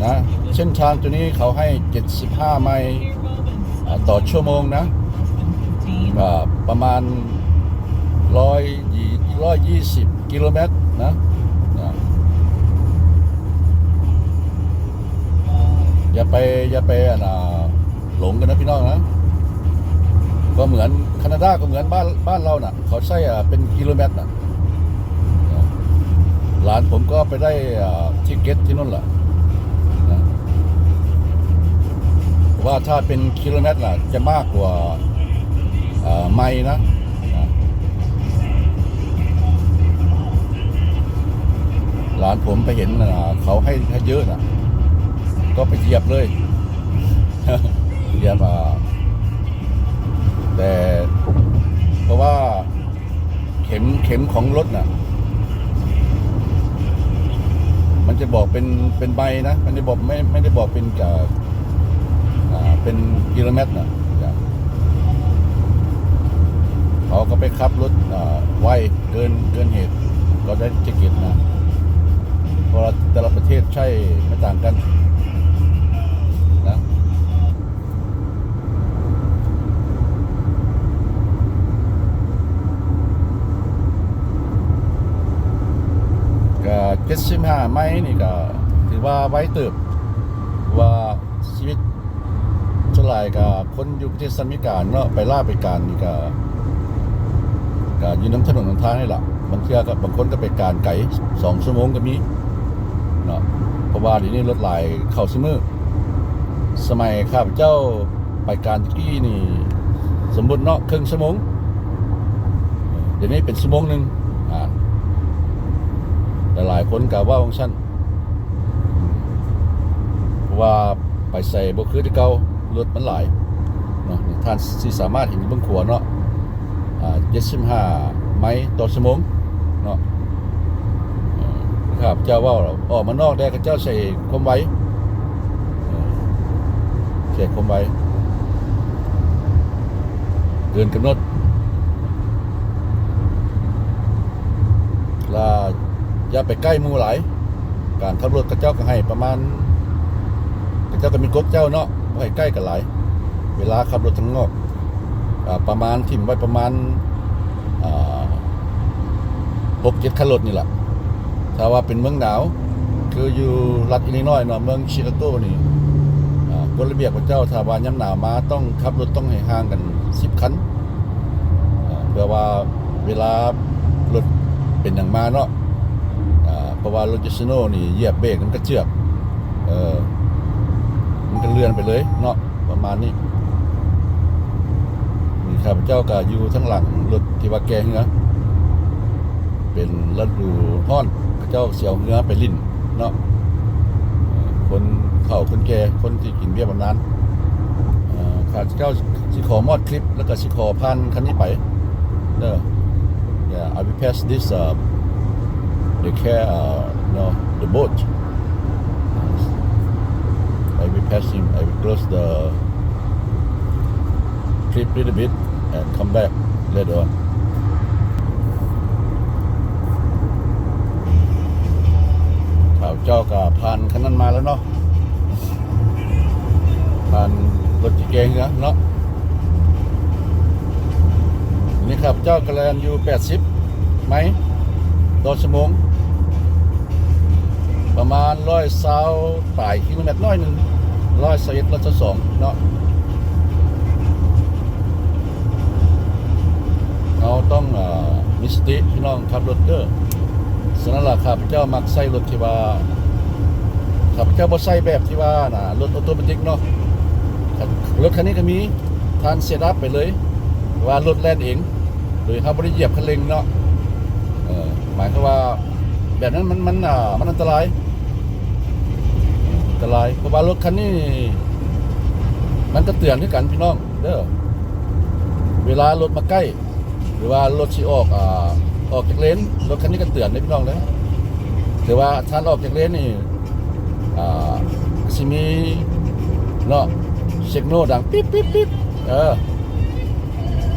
นะเส้นทางตัวนี้เขาให้75ไมล์ต่อชั่วโมงนะประมาณ120กิโลเมตรนะอย่าไปหลงกันนะพี่น้องนะก็เหมือนแคนาดาก็เหมือนบ้านเราน่ะเขาใช้เป็นกิโลเมตรน่ะหลานผมก็ไปได้ทิเก็ตที่นู่นแหละนะว่าถ้าเป็นกิโลเมตรน่ะจะมากกว่าไมล์นะหลานผมไปเห็นเขาให้เยอะน่ะก็ไปเหยียบเลย เหยียบแต่เพราะว่าเข็มของรถน่ะมันจะบอกเป็นใบนะมันจะบอกไม่ได้บอกเป็นเป็นกิโลเมตรน่ะเขาก็ไปขับรถไวเกินเหตุก็ได้เจ็บนะเพราะแต่ละประเทศใช่ไม่ต่างกันนะก็75ไมล์นี่ก็ถือว่าไว้เติบว่าชีวิตส่วนหลายกับคนอยู่ประเทศสหรัฐอเมริกาเนาะไปล่าไปการนี่ก็อยู่น้ำถนนทางนี่แหละบางเทื่อก็บางคนก็ไปการไกล2 ชั่วโมงก็มีเนาะเพราะว่าเดี๋ยวนี้รถหลายเข้าซิมือสมัยข้าพเจ้าไปการตะกี้นี่สมมุติเนาะครึ่งชั่วโมงเดี๋ยวนี้เป็นชั่วโมงนึงแต่หลายคนกล่าวว่าของฉันเพราะว่าไปใส่บ่คือที่เก่ารถมันหลายเนาะท่านสิสามารถเห็นเบื้องขวาเนาะ75ไมล์ต่อชั่วโมงเนาะครับเจ้าว่าออกมานอกได้ก็เจ้าใส่ความไวใส่ความไวเกินกำหนดแล้วอย่าไปใกล้หมู่หลายการขับรถกับเจ้าก็ให้ประมาณกับเจ้าก็มีกฎเจ้าเนาะบ่ให้ใกล้กันหลายเวลาขับรถทางนอกประมาณทิ่มไว้ประมาณ6-7 คันรถนี่แหละถ้าว่าเป็นเมืองหนาวคืออยู่รัฐอิลลินอยส์เนาะเมืองชิคาโกนี่กฎระเบียบของเจ้าถ้าว่ายามหนาวมาต้องขับรถต้องให้ห่างกัน10 คันเพื่อว่าเวลารถเป็นอย่างมาเนาะเพราะว่ารถจิสโน่นี่เหยียบเบรกมันก็เจือกมันก็เลื่อนไปเลยเนาะประมาณนี้นี่ครับเจ้าก็อยู่ทั้งหลังรถที่ว่าแกเหือเป็นฤดูร้อนเจ้าเสียวเหือไปลิ้นเนาะคนเฒ่าคนแก่คนที่กินเบียร์บำนานข้าเจ้าสิขอมอดคลิปแล้วก็สิขอผ่านคันนี้ไปเด้อ Yeah, I will pass this the care no the boat I will pass him I will close the clip a little bit and come back later on เจ้าก็ผ่านคันนั้นมาแล้วเนาะผ่านรถจีเกงเนาะนี่ครับเจ้ากระแลนอยู่80ไหมต่อชั่วโมงประมาณ120ป่ายกิโลเมตรน้อยหนึ่ง121 122เนาะเราต้องมีสติพี่น้องขับรถเด้อฉะนั้นล่ะครับเจ้ามักใส่รถที่ว่าครับเจ้าบ่ใส่แบบที่ว่าน่ะรถออโตเมติกเนาะรถคันนี้ก็มีทานเซตอัพไปเลยว่ารถแล่นเองโดยเขาบ่ได้เหยียบคันเร่งเนาะหมายความว่าแบบนั้นมันอันตรายเพราะว่ารถคันนี้มันก็เตือนด้วยกันพี่น้องเด้อเวลารถมาใกล้หรือว่ารถสิออกจากเลนรถคันนี้ก็เตือนได้พี่น้องเลยแต่ว่าท่านออกจากเลนนี่สิมีเนาะเช็คโน่ดังปิ๊บปิ๊บปิ๊บ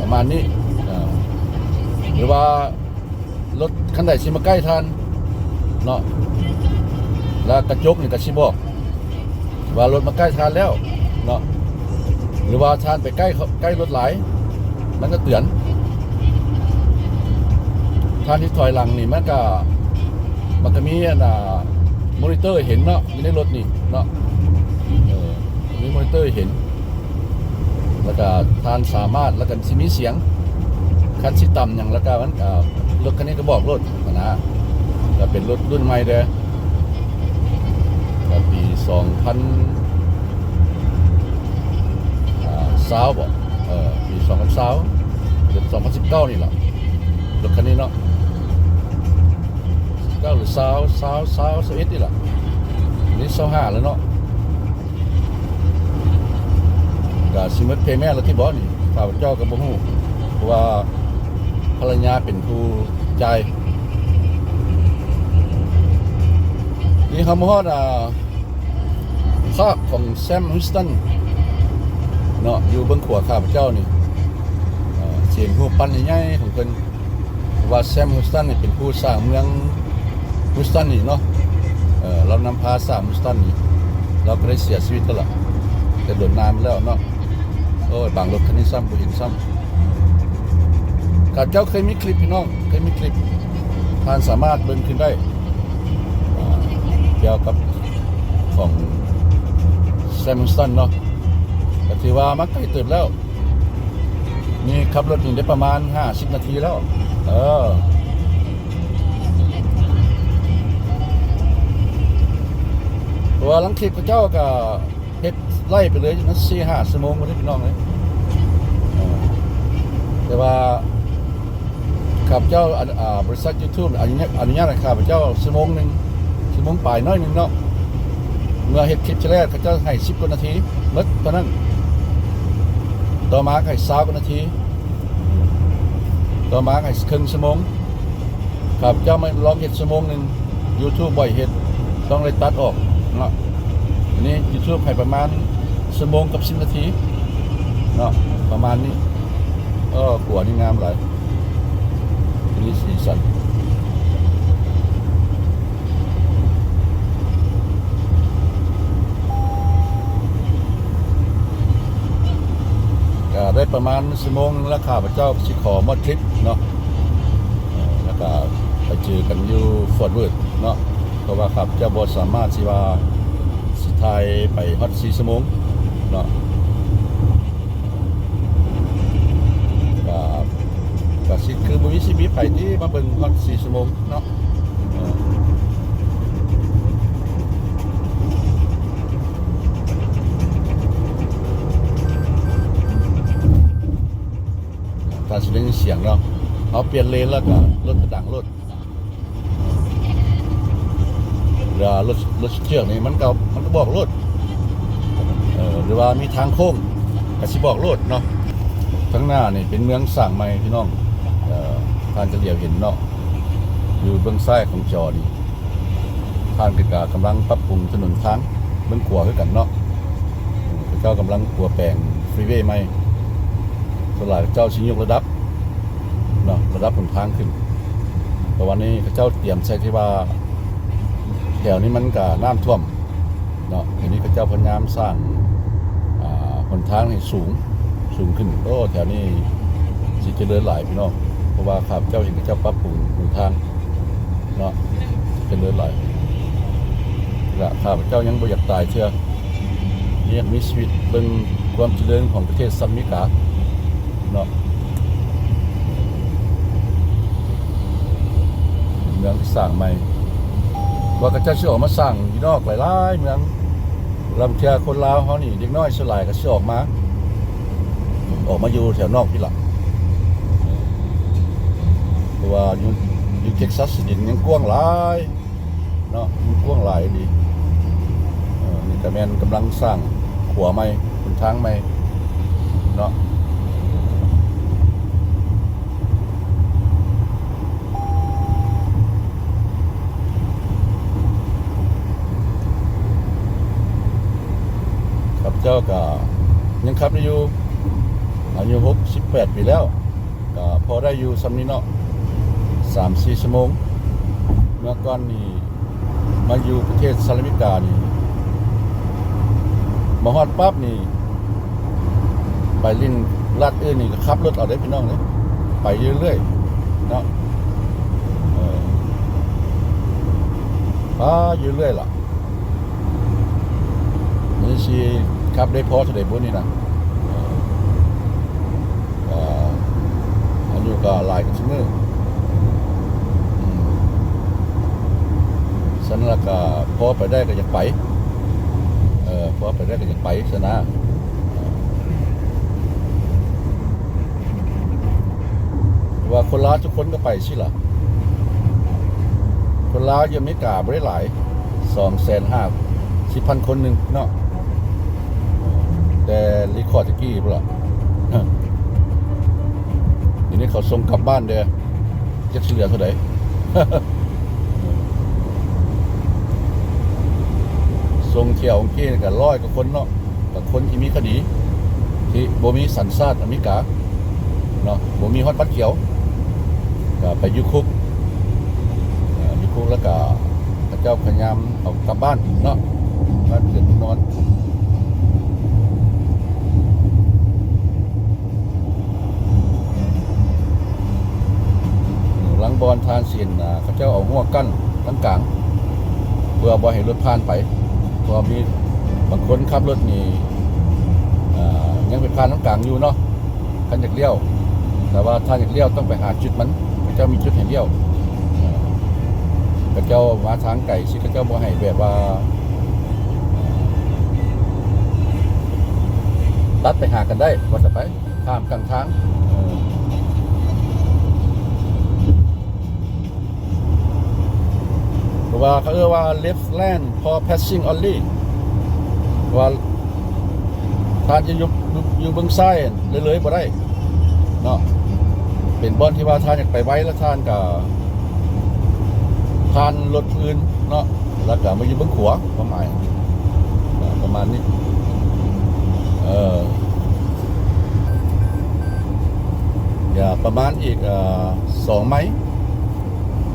ประมาณนี้หรือว่ารถคันใดสิมาใกล้ท่านเนาะแล้วกระจกนี่ก็สิบอกว่ารถมาใกล้ท่านแล้วเนาะหรือว่าท่านไปใกล้รถหลายมันก็เตือนท่านที่ถอยหลังนี่มันก็มีมอนิเตอร์เห็นเนาะอยู่ในรถนี่เนาะมีมอนิเตอร์เห็นแล้วก็ท่านสามารถแล้วก็สิมีเสียงคันสิต่ำอย่างแล้วก็มันรถคันนี้ก็บอกรถนะก็เป็นรถรุ่นใหม่เด้อก็ปี2020บ่ปี2020หรือ2019นี่แหละรถคันนี้เนาะ19หรือ21นี่แหละนี่25แล้วเนาะก็สิหมดเพย์แม่แล้วที่บ่นี่ข้าพเจ้าก็บ่ฮู้เพราะว่าภรรยาเป็นผู้จ่ายนี่เขามาฮอดภาคของแซมฮิสตันเนาะอยู่เบื้องขวาข้าพเจ้านี่เสียงผู้ปั้นใหญ่ๆของเพิ่นว่าแซมฮิสตันนี่เป็นผู้สร้างเมืองฮิสตันนี่เนาะเรานำพาสร้างฮิสตันนี่เราก็ได้เสียชีวิตแล้วล่ะแต่โดนนานแล้วเนาะโอ้ยบางรถคันนี้ซ้ำบ่เห็นซ้ำข้าพเจ้าเคยมีคลิปพี่น้องเคยมีคลิปท่านสามารถเบิ่งขึ้นได้เกี่ยวกับของแซมฮิสตันเนาะก็ถือว่ามักใกล้ตื่นแล้วนี่ขับรถนี่ได้ประมาณ50นาทีแล้วตัวหลังคลิปพระเจ้าก็เฮ็ดไล่ไปเลยจน 4-5 ชั่วโมงบ่ได้พี่น้องเลยแต่ว่าข้าพเจ้าบริษัท YouTube อนุญาตให้ข้าพเจ้าชั่วโมงปลายน้อยนึงเนาะเมื่อเฮ็ดคลิปแรกเขาเจ้าให้10กว่านาทีหมดตอนนั้นต่อมาให้20กว่านาทีต่อมาให้ครึ่งชั่วโมงข้าพเจ้าไม่ลองเฮ็ดชั่วโมงนึง YouTube บ่อยเฮ็ดต้องเลยตัดออกเนาะอันนี้ YouTube ให้ประมาณชั่วโมงกับ10นาทีเนาะประมาณนี้กลัวนี่งามหลายอันนี้สีสันได้ประมาณชั่วโมงแล้วข้าพเจ้าสิขอมอดคลิปเนาะแล้วก็ไปเจอกันอยู่ฟอร์ตเวิร์ธเนาะเพราะว่าข้าพเจ้าบ่สามารถสิว่าสิถ่ายไปฮอด4ชั่วโมงเนาะก็สิคือบ่มีชีวิตไผที่มาเบิ่งฮอด4ชั่วโมงเนาะการสิได้ยินเสียงเนาะเอาเปลี่ยนเลนแล้วก็รถดังรถรถเชือกนี่มันก็บอกรถหรือว่ามีทางโค้งก็สิบอกรถเนาะข้างหน้านี่เป็นเมืองสร้างใหม่พี่น้องท่านจะเหลียวเห็นเนาะอยู่เบื้องซ้ายของจอนี่ท่านกำลังปรับปรุงถนนทางเบื้องขวาคือกันเนาะเจ้ากำลังขัวแปลงฟรีเวย์ใหม่สลายเจ้าชิงยกระดับเนาะระดับหนทางขึ้นแต่วันนี้เจ้าเตรียมใช้ที่ว่าเฮ วนี้มันก็น้ำท่วมเนาะทีนี้ก็เจ้าพยายามสร้างหนทางให้สูงขึ้นโอ้แถวนี้สิเจริญหลายพี่น้องเพราะว่าข้าพเจ้าเห็นเจ้าปรับปรุงหนทางเนาะเจริญหลายละข้าพเจ้ายังบ่อยากตายเชื่อยังมีชีวิตเบิ่งความเจริญของประเทศซัมมิกาเนาะเมืองสร้างใหม่ว่าก็จะสิออกมาสร้างอยู่นอกหลายๆเมืองลำเทียคนลาวเฮานี่เด็กน้อยสลายก็สิออกมาอยู่แถวนอกพี่ล่ะเพราะว่าอยู่เท็กซัสดินยังกว้างหลายเนาะมันกว้างหลายดีนี่ก็แม่นกำลังสร้างขัวใหม่บนทางใหม่เนาะครับเจ้าก็ยังขับได้อยู่อายุ68 ปีแล้วก็พอได้อยู่ซ้ำนี้เนาะ 3-4 ชั่วโมงเมื่อก่อนนี่มาอยู่ประเทศสหรัฐอเมริกานี่มาฮอดปั๊บนี่ไปลิ้นลัดอื่นนี่ก็ขับรถเอาได้พี่น้องเลยไปเรื่อยๆเนาะอยู่เรื่อยล่ะนี่สิขับได้พอเท่าใดบ่นี่นะอันนี้ก็หลายกันมื้อสนแล้วก็พอไปได้ก็อยากไปพอไปได้ก็อยากไปซะนะว่าคนลาวทุกคนก็ไปสิล่ะคนลาวอยู่อเมริกาบ่ได้หลาย 250,000 คนนึงเนาะแต่รีคอร์ดตะกี้พุ่นล่ะทีนี้เขาส่งกลับบ้านเด้อจักสิเหลือเท่าใด ส่งเที่ยวของกี้ก็100 กว่าคนเนาะกับคนที่มีคดีที่บ่มีสัญชาติอเมริกาเนาะบ่มีฮอดบัตรเขียวก็ไปอยู่คุกแล้วก็พระเจ้าพยายามเอากลับบ้านเนาะบ้านเกิดนอนหลังบอลทานเสียนพระเจ้าเอาหัวกั้นทั้งกลางเพื่อบ่ให้รถผ่านไปเพราะมีบางคนขับรถนี่ยังไปผ่านทั้งกลางอยู่เนาะคันอยากเลี้ยวแต่ว่าถ้าอยากเลี้ยวต้องไปหาจุดมันพระเจ้ามีจุดให้เลี้ยวพระเจ้ามาทางไก่สิพระเจ้าบ่ให้แบบว่าตัดไปหากันได้ว่าจะไปข้ามกลางทางเพราะว่าเขาเรียกว่า left lane for passing only ว่าท่านจะอยู่เบื้องซ้ายเลยบ่ได้เนาะเป็นบอนที่ว่าท่านอยากไปไว้แล้วท่านก็ผ่านรถอื่นเนาะแล้วก็มาอยู่เบื้องขวาประมาณนี้อย่าประมาณอีก2 ไมล์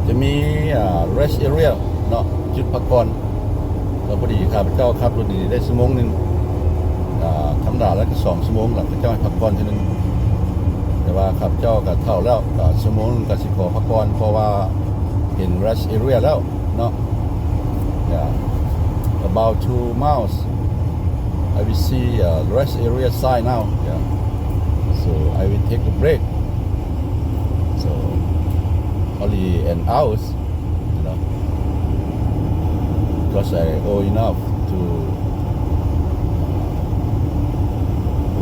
จะมีrest area เนาะจุดพักผ่อนเราพอดีข้าพเจ้าขับรถนี้ได้ชั่วโมงนึงธรรมดาแล้วก็2 ชั่วโมงหลังพระเจ้าให้พักผ่อนทีนึงแต่ว่าข้าพเจ้าก็เท่าแล้วก็ชั่วโมงนึงก็สิขอพักผ่อนเพราะว่าเห็น rest area แล้วเนาะ about 2 miles I will see rest area sign now so I will take a break so only an hour you know because I old enough to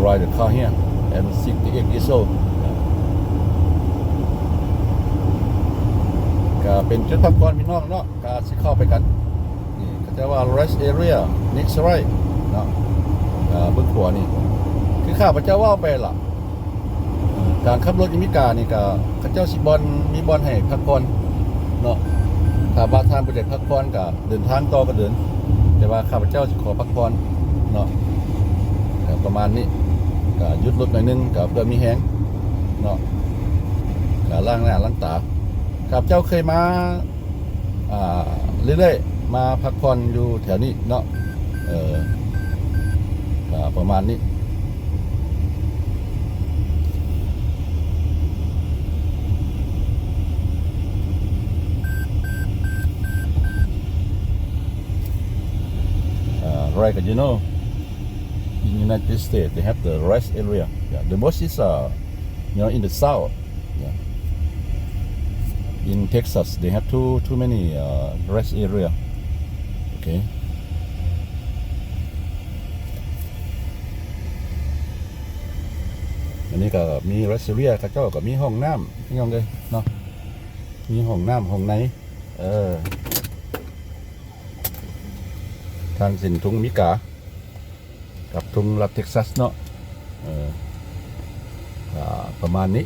ride the car here I'm 68 years old ก็เป็นจุดพักผ่อนพี่น้องเนาะก็สิเข้าไปกันนี่ก็จะว่า rest area next right เนาะเบื้องขวานี่คือข้าพเจ้าว่าไปล่ะการขับรถอเมริกานี่ก็ข้าเจ้าสิมีบอลให้พักผ่อนเนาะถ้าว่าทางประเทศพักผ่อนก็เดินทางต่อก็เดินแต่ว่าข้าพเจ้าสิขอพักผ่อนเนาะประมาณนี้ก็หยุดรถหน่อยนึงก็เพื่อมีแฮงเนาะก็ล้างหน้าล้างตาข้าพเจ้าเคยมาเรื่อยๆ มาพักผ่อนอยู่แถวนี้เนาะประมาณนี้right you know in United States they have the rest area yeah the most is in the south yeah in Texas they have too many rest area okay อันนี้ก็มีรัสเซียเขาเจ้าก็มีห้องน้ำพี่น้องเลยเนาะมีห้องน้ำห้องไหนทางสินทุงมิกากับทุงรัฐเท็กซัสเนาะประมาณนี้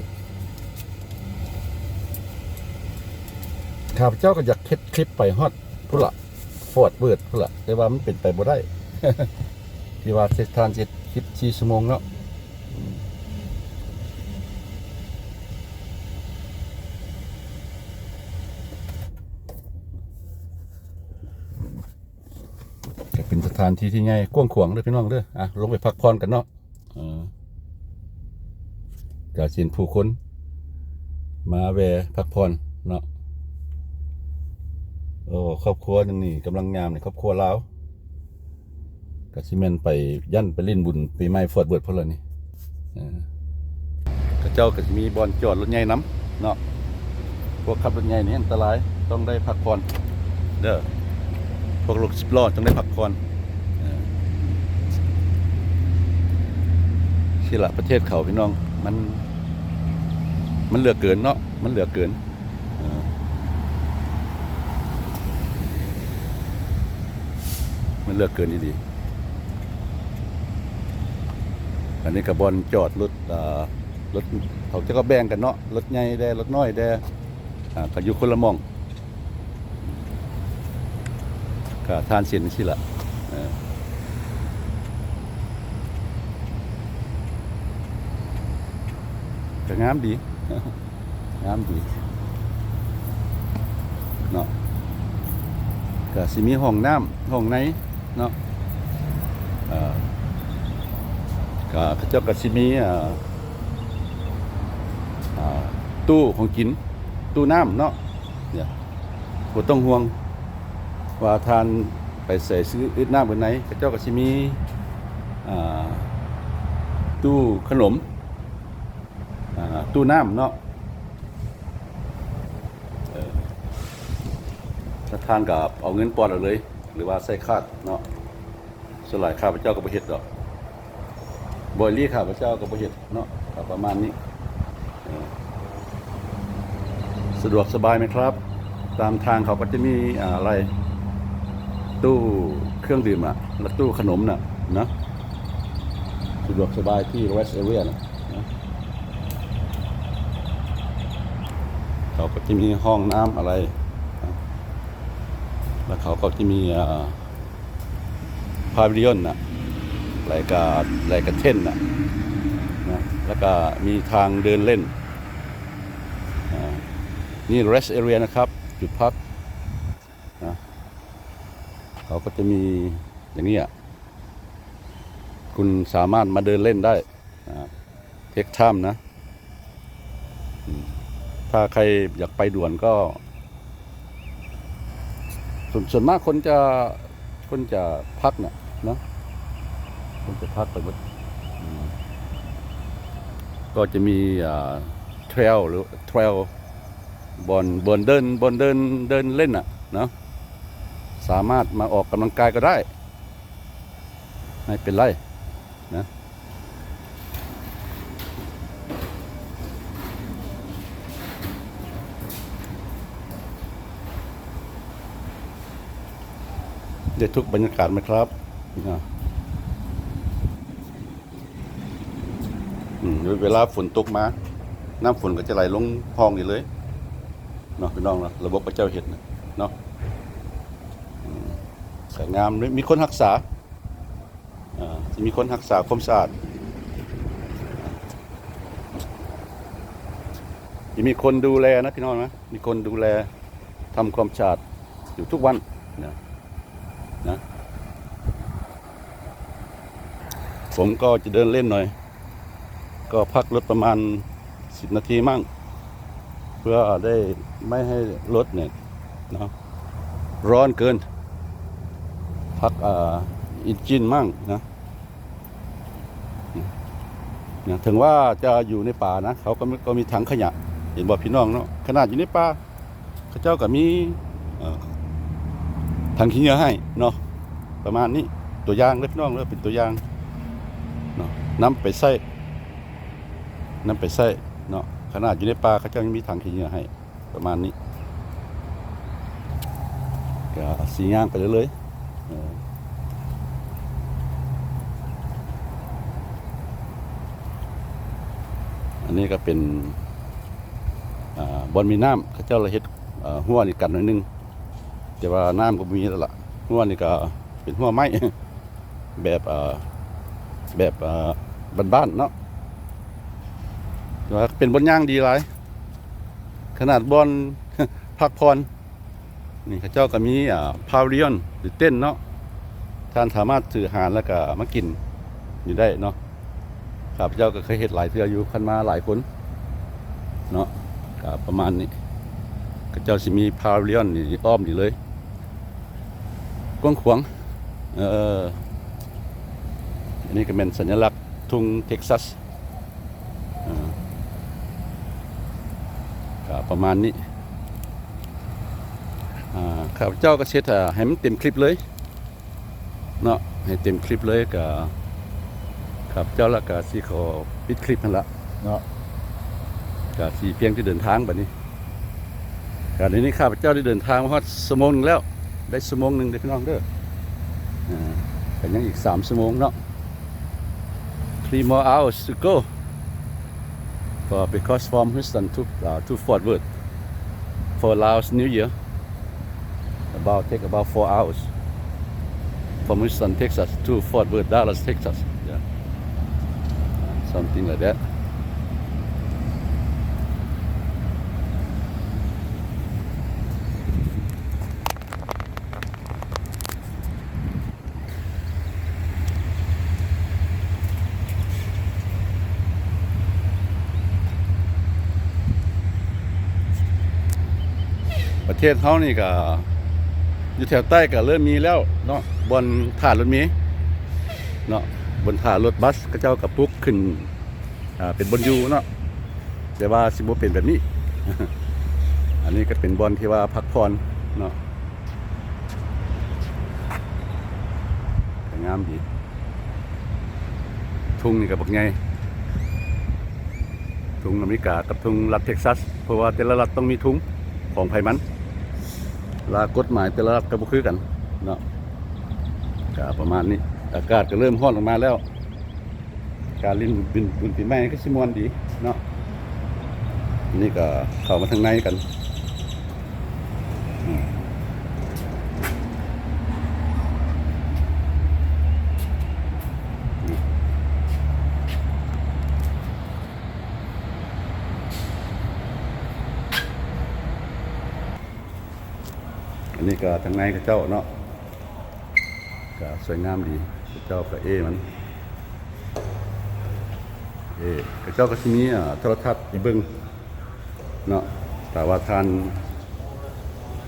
ข้าพเจ้าก็อยากคลิปไปฮอดพุ่นละฟอร์ดเวิร์ดพุ่นละแต่ว่ามันเป็นไปบ่ได้ ที่ว่าเสร็จทานเสร็จคลิป4 ชั่วโมงเนาะเป็นสถานที่ที่ใหญ่กว้างขวางเด้อพี่น้องเด้อลงไปพักผ่อนกันเนาะกาสินผู้คนมาแวะพักผ่อนเนาะโอ้ครอบครัวนึงนี่กำลังงามในครอบครัวลาวกาซิเมนไปยันไปเล่นบุญปีใหม่ฟอร์ดเวิร์ดเพิ่นล่ะนี่กระเจ้าก็สิมีบอนจอดรถใหญ่น้ำเนาะพวกขับรถใหญ่นี่อันตรายต้องได้พักผ่อนเด้อพวกรถ10 ล้อต้องได้พักผ่อนที่ละประเทศเขาพี่น้องมันเหลือเกินเนาะมันเหลือเกินมันเหลือเกินดีๆอันนี้กับบอลจอดรถเขาจะก็แบ่งกันเนาะรถใหญ่แดรถน้อยแดก็อยู่คนละหม่องก็ทานเสียนสิละก็งามดี งามดีเนาะก็สิมีห้องน้ำห้องไหนเนาะก็เจ้าก็สิมีตู้ของกินตู้น้ำเนาะเนี่ยบ่ต้องห่วงว่าทานไปใส่ซื้ออึดน้ำบนไหนเจ้าก็สิมีตู้ขนมตู้น้ำเนาะถ้าทานกับเอาเงินปอนเอาเลยหรือว่าใส่คาดเนาะสลายข้าพเจ้าก็บ่เฮ็ดดอกบอยลี่ข้าพเจ้าก็บ่เฮ็ดเนาะประมาณนี้สะดวกสบายไหมครับตามทางเขาก็จะมีอะไรตู้เครื่องดื่มและตู้ขนมนะสะดวกสบายที่ West Area นะเขาก็จะมีห้องน้ำอะไรแล้วเขาก็จะมีพาวิลิออนรายการเท่นนะแล้วก็มีทางเดินเล่นนี่ rest area นะครับจุดพักนะเขาก็จะมีอย่างนี้คุณสามารถมาเดินเล่นได้เทคไทม์นะถ้าใครอยากไปด่วนก็ส่วนมากคนจะพักนะคนจะพักไปหมดก็จะมีเทรลหรือเทรลบนเดินเล่นนะสามารถมาออกกำลังกายก็ได้ไม่เป็นไรนะได้ทุกบรรยากาศไหมครับเวลาฝนตกมาน้ำฝนก็จะไหลลงคลองอยู่เลยเนาะพี่น้องเนาะระบบพระเจ้าเห็นเนาะสวยงามมีคนรักษาจะมีคนรักษาความสะอาดจะมีคนดูแลนะพี่น้องนะมีคนดูแลทำความสะอาดอยู่ทุกวันนะ นะผมก็จะเดินเล่นหน่อยก็พักรถประมาณ10 นาทีมั่งเพื่อได้ไม่ให้รถเนี่ยเนาะร้อนเกินพักอินจินมั่งนะถึงว่าจะอยู่ในป่านะเขาก็มีถังขยะเห็นบอกพี่น้องเนาะขนาดอยู่ในป่าเขาเจ้าก็มีถังขี้เหงื่อให้เนาะประมาณนี้ตัวอย่างเลยพี่น้องเลยเป็นตัวอย่างเนาะนำไปใส่เนาะขนาดอยู่ในป่าเขาเจ้ายังมีถังขี้เหงื่อให้ประมาณนี้ก็สีย่างไปเลยอันนี้ก็เป็นบอนมีน้ำเขาเจ้าละเฮ็ดหัวนี่กันหน่อยนึงแต่ว่าน้ำก็มีแล้วล่ะหัวนี่ก็เป็นหัวไม้ แบบบ้านๆเนาะแต่ว่าเป็นบอนย่างดีหลายขนาดบอน พักผ่อนนี่เขาเจ้าก็มีพาวิลิออนหรือเต้นเนาะท่านสามารถซื้ออาหารแล้วก็มากินอยู่ได้เนาะข้าพเจ้าก็เคยเฮ็ดหลายเทื่ออยู่คันมาหลายคนเนาะก็ประมาณนี้เขาเจ้าสิมีพาวิลิออนนี่อ้อมอยู่เลยกว้างขวางอันนี้ก็เป็นสัญลักษณ์ทุ่งเท็กซัสก็ประมาณนี้ข้าพเจ้าก็เช็ดให้มันเต็มคลิปเลยเนาะให้เต็มคลิปเลยก็ข้าพเจ้าแล้วก็สิขอปิดคลิปนั่นละเนาะก็สิเพียงที่เดินทางแบบนี้การนี้ข้าพเจ้าได้เดินทางมาฮอดชั่วโมงนึงแล้วได้ชั่วโมงนึงเด้อพี่น้องเด้อแต่ยังอีก3 ชั่วโมงเนาะ 3 more hours to go because from Houston to Fort Worth for Laos New Year take about 4 hours from Houston, Texas to Fort Worth, Dallas, Texas. Yeah, something like that.ประเทศเขานี่ก็อยู่แถวใต้ก็เริ่มมีแล้วเนาะบนท่ารถเมล์เนาะบนท่ารถบัสก็เจ้ากับปุ๊กขึ้นเป็นบนยูเนาะแต่ว่าสิบ่เป็นแบบนี้ อันนี้ก็เป็นบอลที่ว่าพักผ่อนเนาะงามดีทุ่งนี่ก็บักใหญ่ทุ่งอเมริกากับทุ่งรัฐเท็กซัสเพราะว่าแต่ละรัฐต้องมีทุ่งของไผมันลากฎหมายแต่ละรัฐก็บ่คือกันเนาะก็ประมาณนี้อากาศก็เริ่มร้อนออกมาแล้วการลิ้นบุญปีใหม่ก็สิม่วนดีเนาะนี่ก็เข้ามาทางในกันอันนี้ก็ทางในก็เจ้าเนาะก็สวยงามดีเจ้าก็มันก็เจ้าก็สิมีโทรทัศน์ให้เบิ่งเนาะแต่ว่าทาน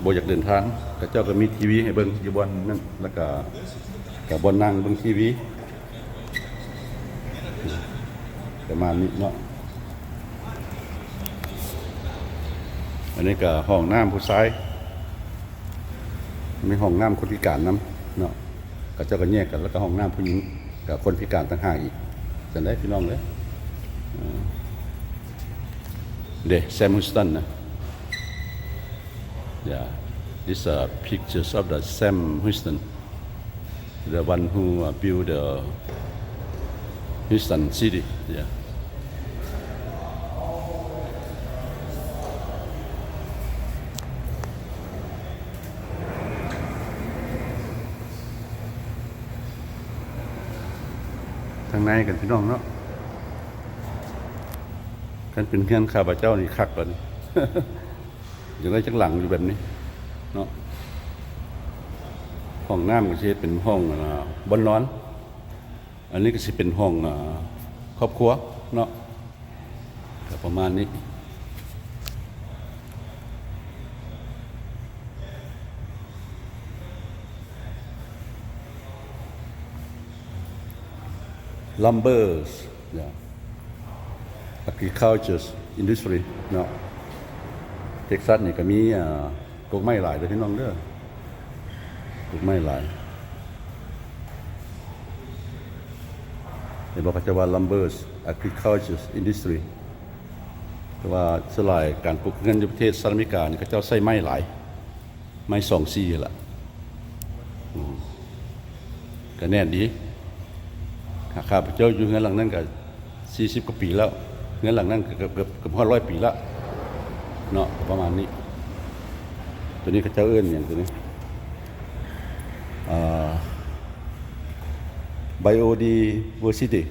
บ่อยากเดินทางก็เจ้าก็มีทีวีให้เบิ่งอยู่บนนั่นแล้วก็บนนั่งเบิ่งทีวีประมาณนี้เนาะอันนี้ก็ห้องน้ำผู้ชายมีห้องน้ำคนพิการน้ำเนาะก็เจ้าก็แยกกันแล้วก็ห้องน้ำผู้หญิงกับคนพิการต่างหากอีกจะได้พี่น้องเลยSam Houston นะ Yeah these are pictures of the Sam Houston the one who built the Houston city yeahทางในกันพี่น้องเนาะกันเป็นเพื่อนข้าพเจ้านี่คักเลย อย่างไรจังหลังอยู่แบบนี้เนาะ ห้องน้ำก็สิเป็นห้องบนนอน อันนี้ก็สิเป็นห้องครอบครัวเนาะก็ประมาณนี้lumbers agriculture industry เนาะเท็กซัสนี่ก็มีปลูกไม้หลายเด้อพี่น้องเด้อปลูกไม้หลายเห็นบอกเขาจะว่า lumbers agriculture industry แต่ว่าสลายการปลูกเงินในประเทศสหรัฐอเมริกานี่เขาเจ้าใช้ไม้หลายไม้2-4ล่ะก็แน่นดีข้าพเจ้าอยู่เงินหลังนั้นก็40 กว่าปีแล้วเงินหลังนั้นเกือบ100 ปีแล้วเนาะประมาณนี้ตัวนี้เขาเจ้าเอิ้นอย่างตัวนี้biodiversity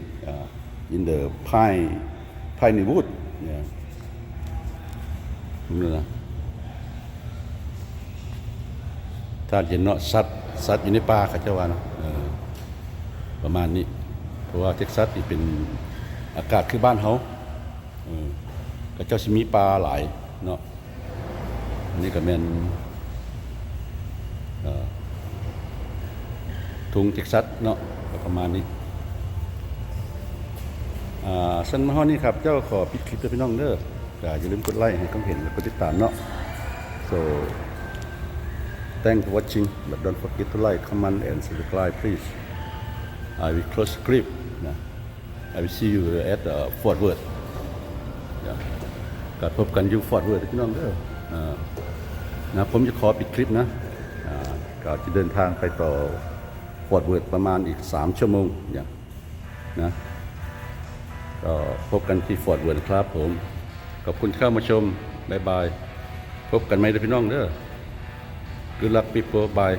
in the pine wood เนี่ยนี่นะถ้าเห็นเนาะสัตว์อยู่ในป่าเขาเจ้าว่าเนาะประมาณนี้เพราะว่าเท็กซัสนี่เป็นอากาศคือบ้านเขาก็เจ้าสิมีปลาหลายเนาะอันนี้ก็เป็นทุ่งเท็กซัสเนาะประมาณนี้สั้นมาห้อนี้ครับเจ้าขอปิดคลิปด้วยพี่น้องเด้ออย่าลืมกดไลค์ให้ความเห็นและกดติดตามเนาะ so thanks for watching but don't forget to like comment and subscribe please I will close the clip I will see you at Fort Worth ก็พบกันอยู่ Fort Worth พี่น้องเด้อนะผมจะขอปิดคลิปนะก็จะเดินทางไปต่อ Fort Worth ประมาณอีก3 ชั่วโมงนะก็พบกันที่ Fort Worth ครับผมขอบคุณที่เข้ามาชมบ๊ายบายพบกันใหม่เด้อพี่น้องเด้อ Good luck people bye